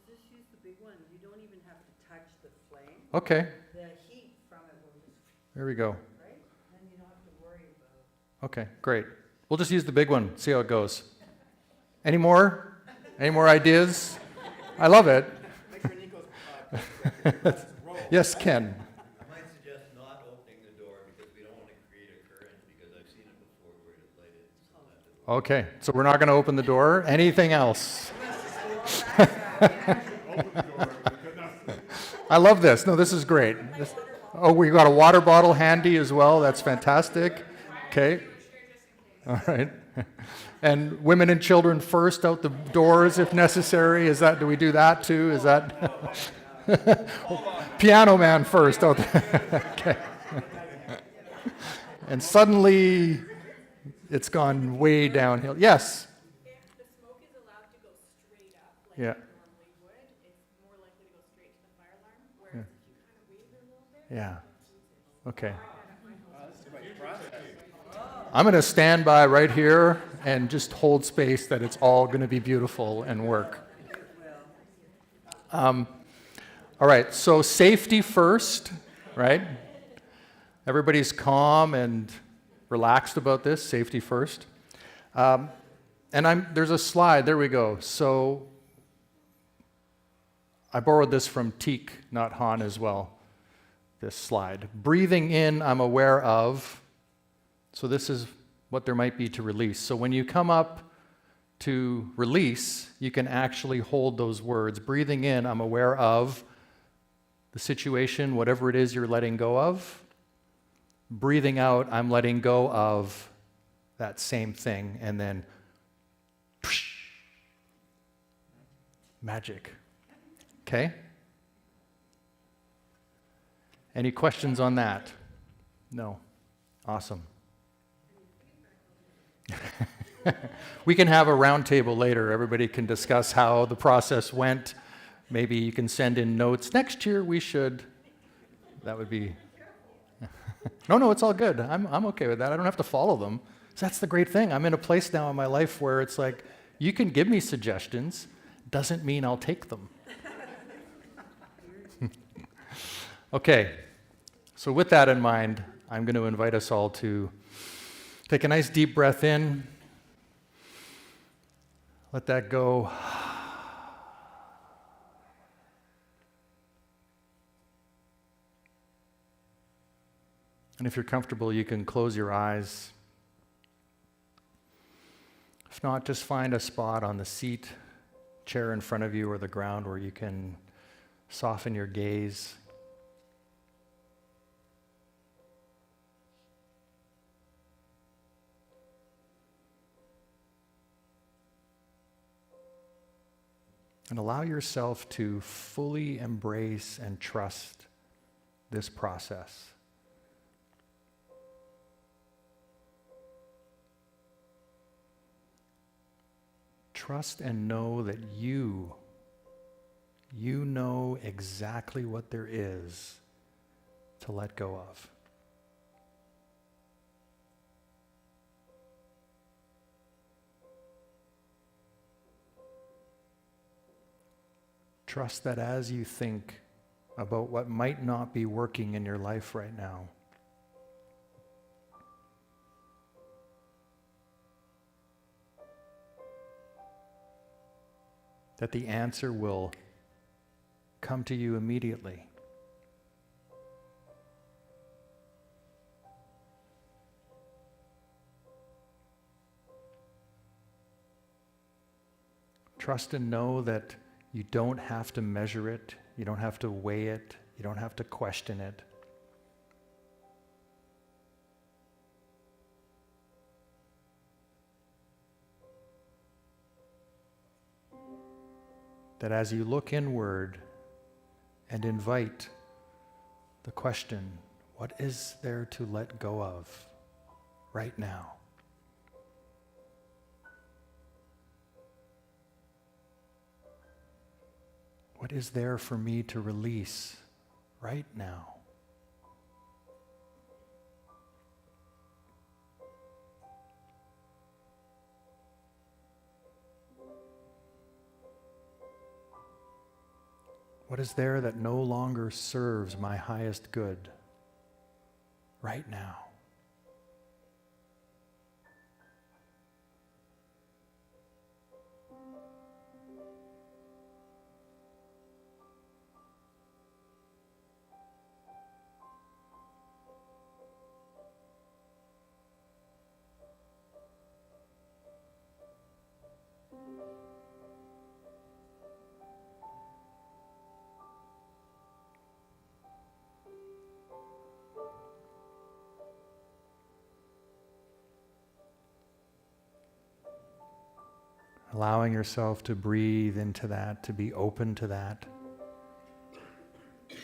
Just use the big one. You don't even have to touch the flame. Okay, The heat from it will just, there we go. right? Then you don't have to worry about. Okay, great. We'll just use the big one, see how it goes. Any more? Any more ideas? I love it. Yes, Ken. I might suggest not opening the door because we don't want to create a current, because I've seen it before where it lighted. So Okay, so we're not going to open the door. Anything else? I love this. No, this is great. We got a water bottle handy as well. That's fantastic. Okay. All right. And women and children first out the doors if necessary. Do we do that too? Is that piano man first out there? Okay. And suddenly it's gone way downhill. Yes. If the smoke is allowed to go straight up, like Yeah. it normally would, it's more likely to go straight to the fire alarm, whereas if you kind of wave it a little bit, Yeah. Okay. I'm going to stand by right here and just hold space that it's all going to be beautiful and work. All right, so safety first, right? Everybody's calm and relaxed about this, safety first. And there's a slide, there we go. So I borrowed this from Teak, not Han as well, this slide. Breathing in, I'm aware of. So this is what there might be to release. So when you come up to release, you can actually hold those words. Breathing in, I'm aware of the situation, whatever it is you're letting go of. Breathing out, I'm letting go of that same thing. And then, magic. Okay? Any questions on that? No. Awesome. We can have a round table later. Everybody can discuss how the process went. Maybe you can send in notes. Next year we should That would be... No, it's all good. I'm okay with that. I don't have to follow them. So that's the great thing. I'm in a place now in my life where it's like, you can give me suggestions, doesn't mean I'll take them. Okay, so with that in mind, I'm going to invite us all to take a nice deep breath in, let that go. And if you're comfortable, you can close your eyes. If not, just find a spot on the seat, chair in front of you, or the ground where you can soften your gaze. And allow yourself to fully embrace and trust this process. Trust and know that you know exactly what there is to let go of. Trust that as you think about what might not be working in your life right now, that the answer will come to you immediately. Trust and know that you don't have to measure it, you don't have to weigh it, you don't have to question it. That as you look inward and invite the question, what is there to let go of right now? What is there for me to release right now? What is there that no longer serves my highest good right now? Allowing yourself to breathe into that, to be open to that.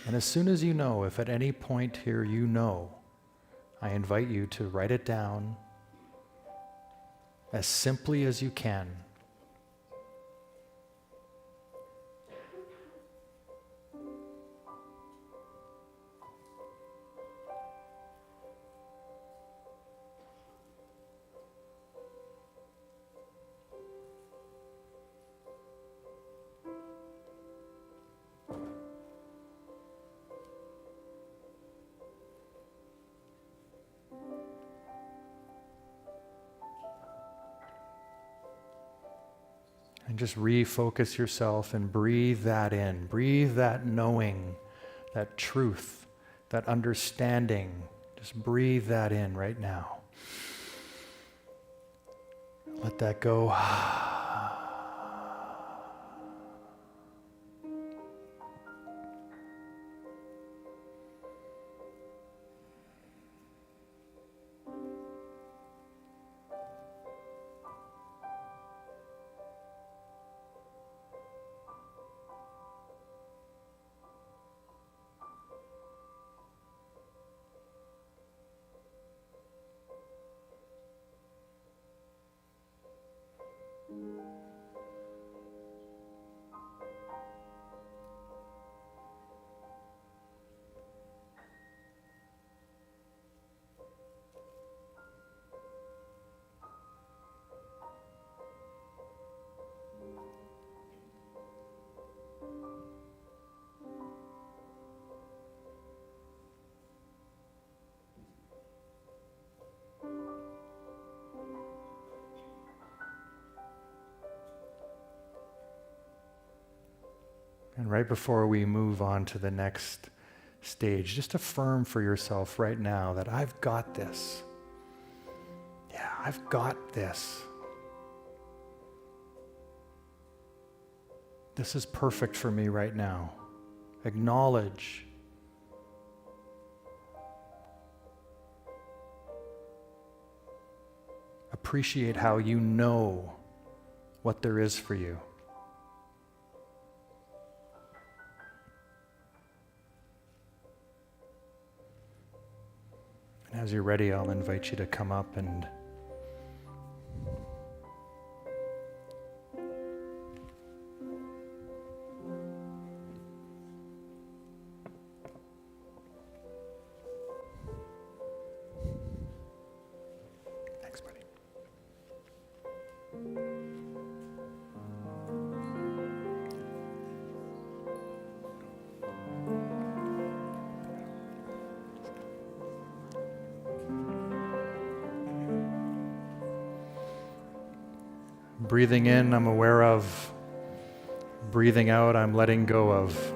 And as soon as you know, if at any point here you know, I invite you to write it down as simply as you can. And just refocus yourself and breathe that in. Breathe that knowing, that truth, that understanding. Just breathe that in right now. Let that go. And right before we move on to the next stage, just affirm for yourself right now that I've got this. Yeah, I've got this. This is perfect for me right now. Acknowledge. Appreciate how you know what there is for you. And as you're ready, I'll invite you to come up and thanks, buddy. Breathing in, I'm aware of. Breathing out, I'm letting go of.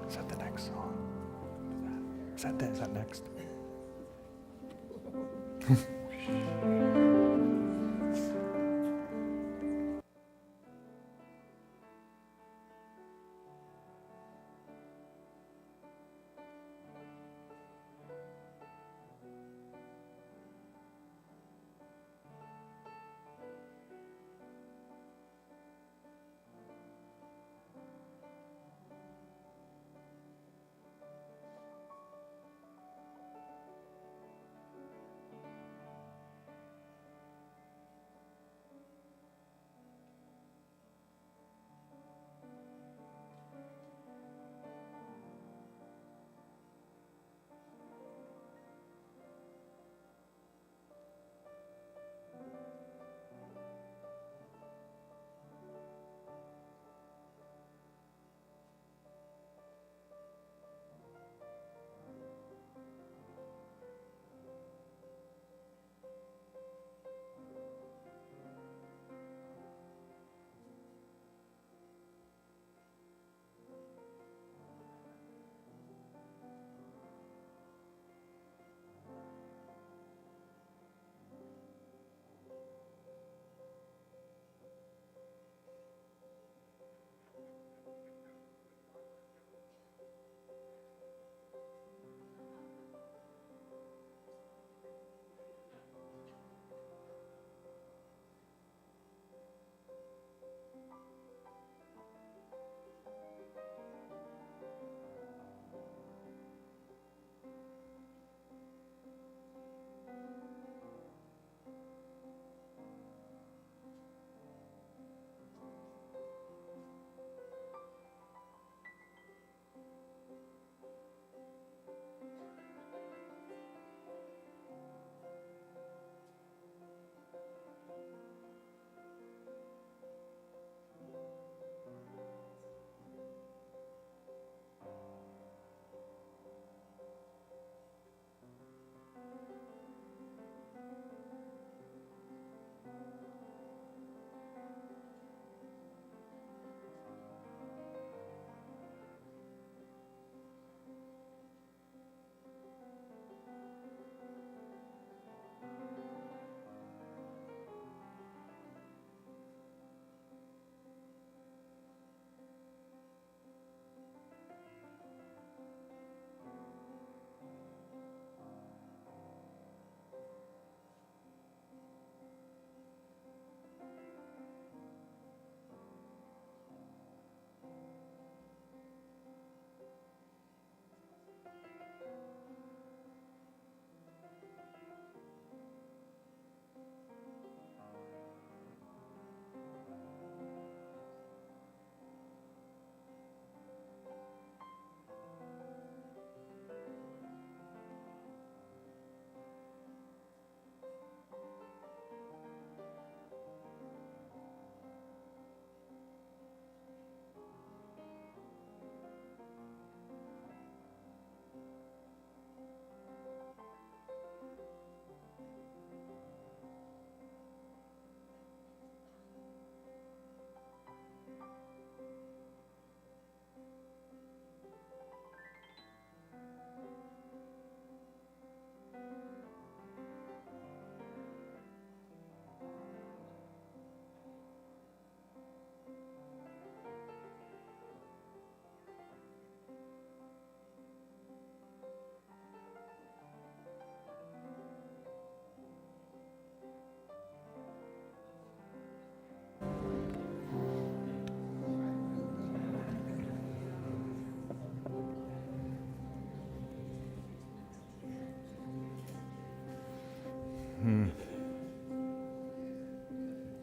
Is that the next song? Is that next?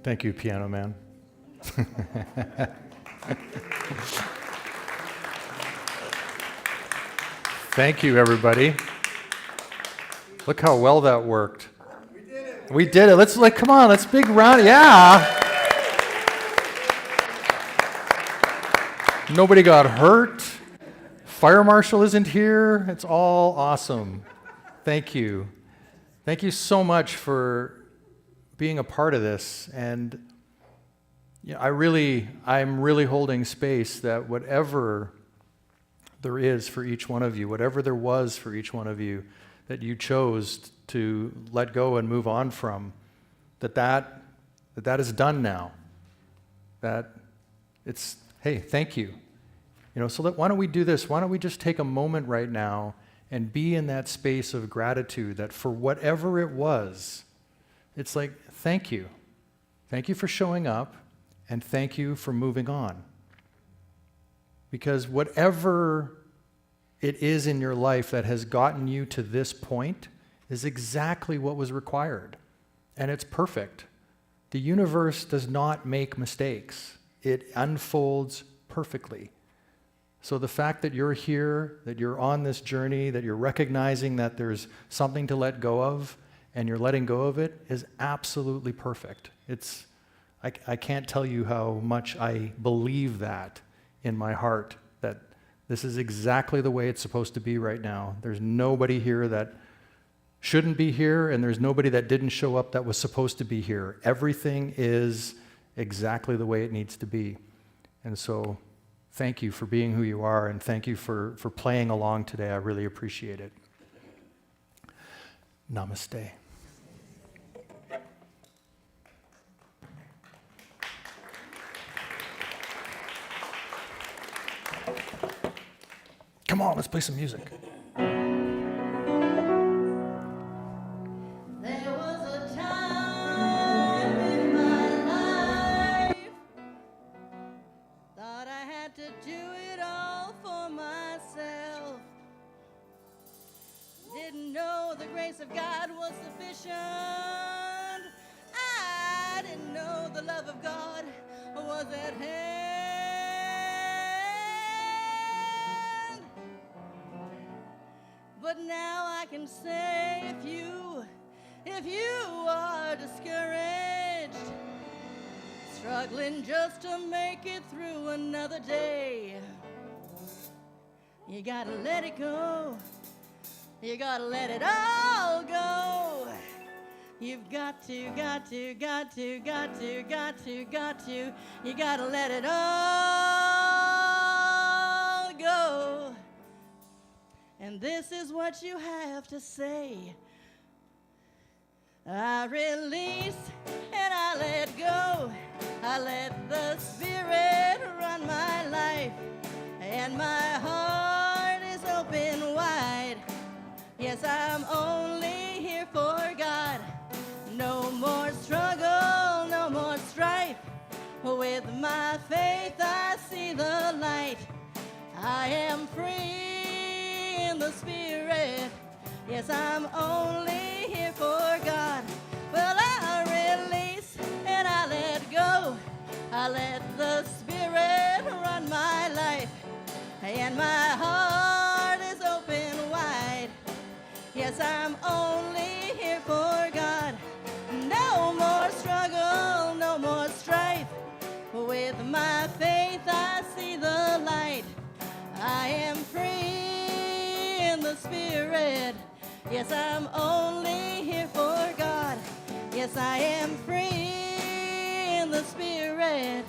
Thank you, Piano Man. Thank you, everybody. Look how well that worked. We did it. Let's come on. Let's big round. Yeah. Nobody got hurt. Fire marshal isn't here. It's all awesome. Thank you. Thank you so much for being a part of this. And yeah, I'm really holding space that whatever there is for each one of you, whatever there was for each one of you that you chose to let go and move on from, that is done now. That it's, hey, thank you. So why don't we do this? Why don't we just take a moment right now and be in that space of gratitude that for whatever it was, it's like, thank you. Thank you for showing up, and thank you for moving on. Because whatever it is in your life that has gotten you to this point is exactly what was required. And it's perfect. The universe does not make mistakes. It unfolds perfectly. So the fact that you're here, that you're on this journey, that you're recognizing that there's something to let go of, and you're letting go of it, is absolutely perfect. I can't tell you how much I believe that in my heart, that this is exactly the way it's supposed to be right now. There's nobody here that shouldn't be here, and there's nobody that didn't show up that was supposed to be here. Everything is exactly the way it needs to be. And so thank you for being who you are, and thank you for playing along today. I really appreciate it. Namaste. Come on, let's play some music. There was a time in my life, thought I had to do it all for myself. Didn't know the grace of God was sufficient. I didn't know the love of God was at hand. But now I can say, if you are discouraged, struggling just to make it through another day, you gotta let it go. You gotta let it all go. You've got to. You gotta let it all go. And this is what you have to say. I release and I let go. I let the Spirit run my life, and my heart is open wide. Yes, I'm only here for God. No more struggle, no more strife. With my faith I see the light. I am free in the Spirit. Yes, I'm only here for God. Well, I release and I let go. I let the Spirit run my life, and my heart is open wide. Yes, I'm only here for God. No more struggle, no more strife. With my faith I see the light. I am free in the Spirit. Yes, I'm only here for God. Yes, I am free in the Spirit.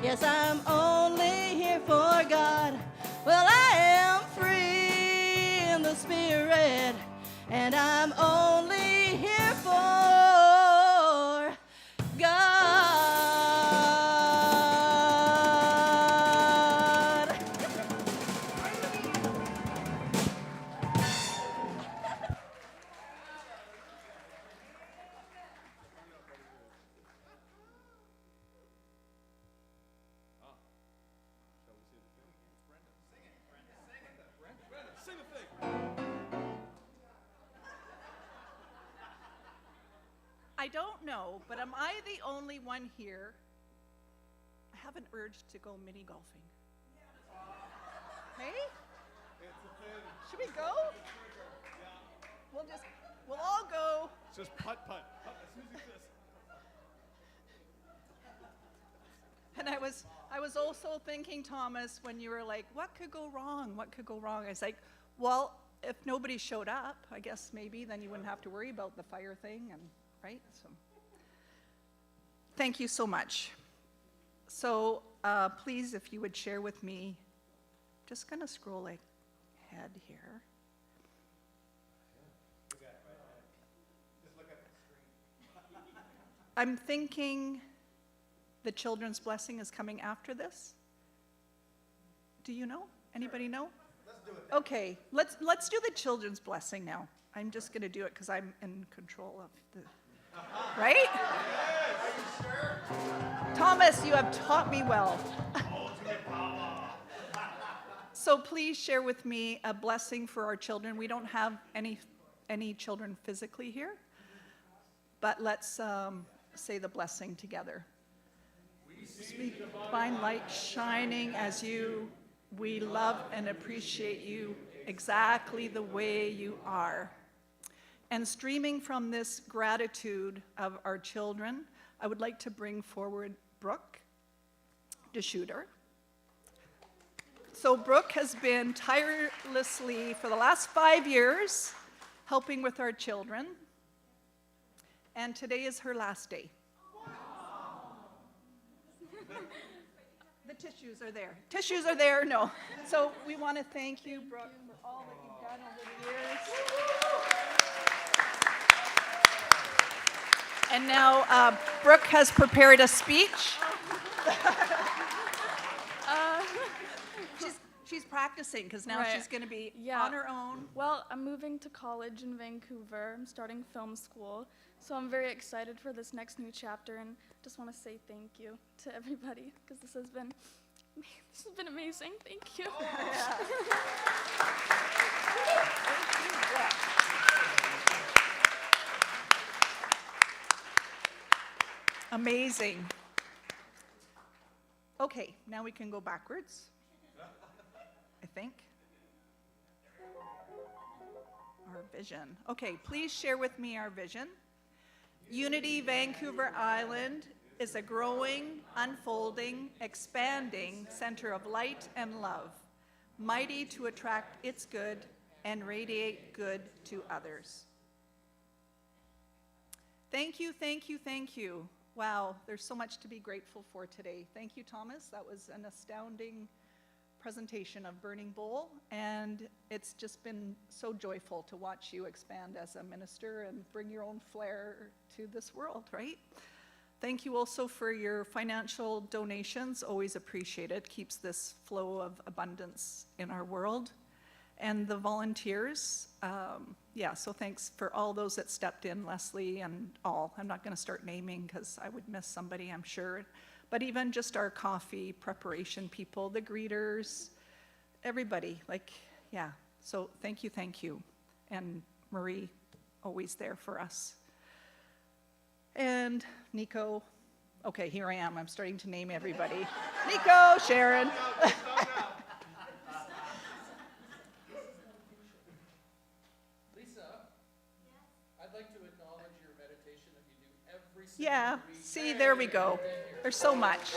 Yes, I'm only here for God. Well, I am free in the Spirit, and I'm only here for God. Sing a thing. I don't know, but am I the only one here? I have an urge to go mini golfing. Hey? Should we go? We'll all go. Just putt. As soon as he says. And I was also thinking, Thomas, when you were like, what could go wrong? What could go wrong? I was like, well, if nobody showed up, I guess maybe then you wouldn't have to worry about the fire thing, and right? So, thank you so much. So, please, if you would share with me, just gonna scroll ahead here. I'm thinking the children's blessing is coming after this. Do you know? Anybody know? Let's do it. Okay, let's do the children's blessing now. I'm just going to do it because I'm in control of the. Right? Are you sure? Thomas, you have taught me well. So please share with me a blessing for our children. We don't have any children physically here, but let's say the blessing together. Speak divine light shining as you. We love and appreciate you exactly the way you are. And streaming from this gratitude of our children, I would like to bring forward Brooke DeShooter. So Brooke has been tirelessly for the last 5 years helping with our children. And today is her last day. The tissues are there. Tissues are there, no. So we want to thank you, Brooke, for all that you've done over the years. And now Brooke has prepared a speech. She's practicing because now she's going to be on her own. Well, I'm moving to college in Vancouver. I'm starting film school. So I'm very excited for this next new chapter and just want to say thank you to everybody because this has been amazing. Thank you. Amazing. Okay, now we can go backwards, I think. Our vision. Okay, please share with me our vision. Unity Vancouver Island is a growing, unfolding, expanding center of light and love, mighty to attract its good and radiate good to others. Thank you, thank you, thank you. Wow, there's so much to be grateful for today. Thank you, Thomas. That was an astounding presentation of Burning Bowl, and it's just been so joyful to watch you expand as a minister and bring your own flair to this world, right? Thank you also for your financial donations, always appreciated, keeps this flow of abundance in our world. And the volunteers, so thanks for all those that stepped in, Leslie and all. I'm not gonna start naming because I would miss somebody, I'm sure. But even just our coffee preparation people, the greeters, everybody, so thank you. And Marie, always there for us. And Nico, okay, here I am, I'm starting to name everybody. Nico, Sharon. Lisa, I'd like to acknowledge your meditation that you do every single week. See, there we go. There's so much.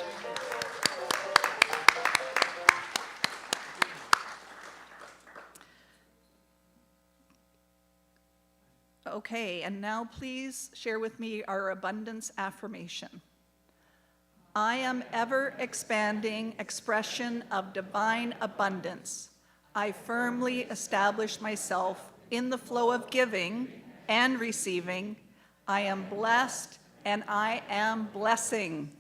Okay, and now please share with me our abundance affirmation. I am ever expanding expression of divine abundance. I firmly establish myself in the flow of giving and receiving. I am blessed and I am blessing.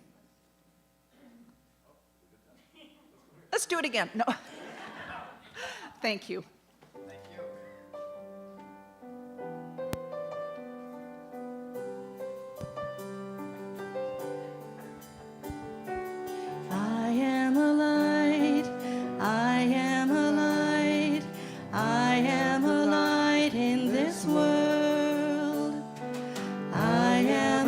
Let's do it again. No. Thank you. I am a light, I am a light, I am a light in this world. I am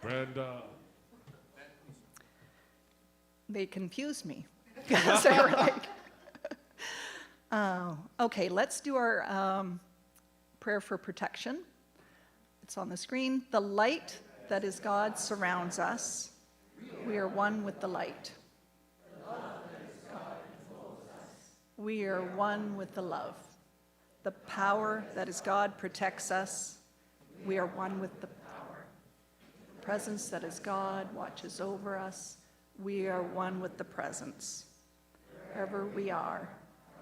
Brenda. They confused me. 'Cause they were like, okay, let's do our prayer for protection. It's on the screen. The light that is God surrounds us. We are one with the light. We are one with the love. The power that is God protects us. We are one with the power. The presence that is God watches over us. We are one with the presence. Wherever we are,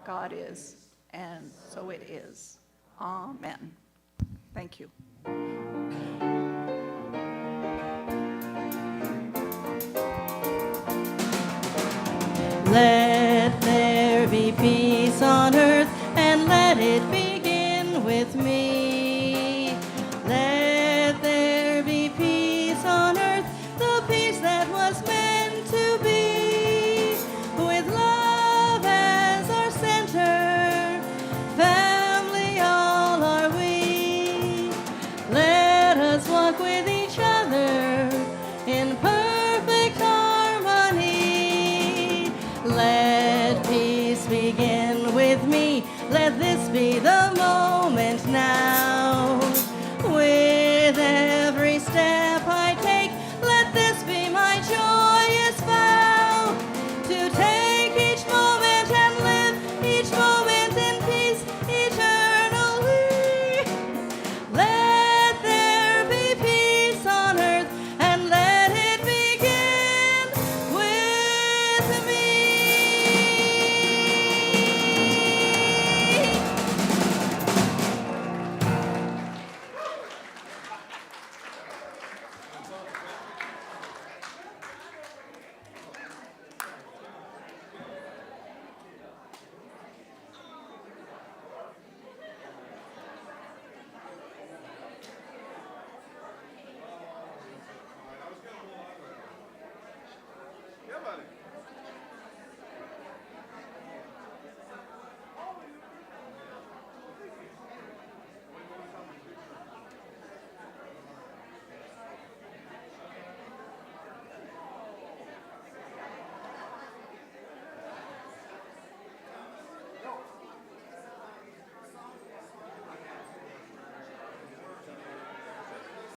God is, and so it is. Amen. Thank you. Let there be peace on earth, and let it begin with me. Let there be peace on earth, the peace that was made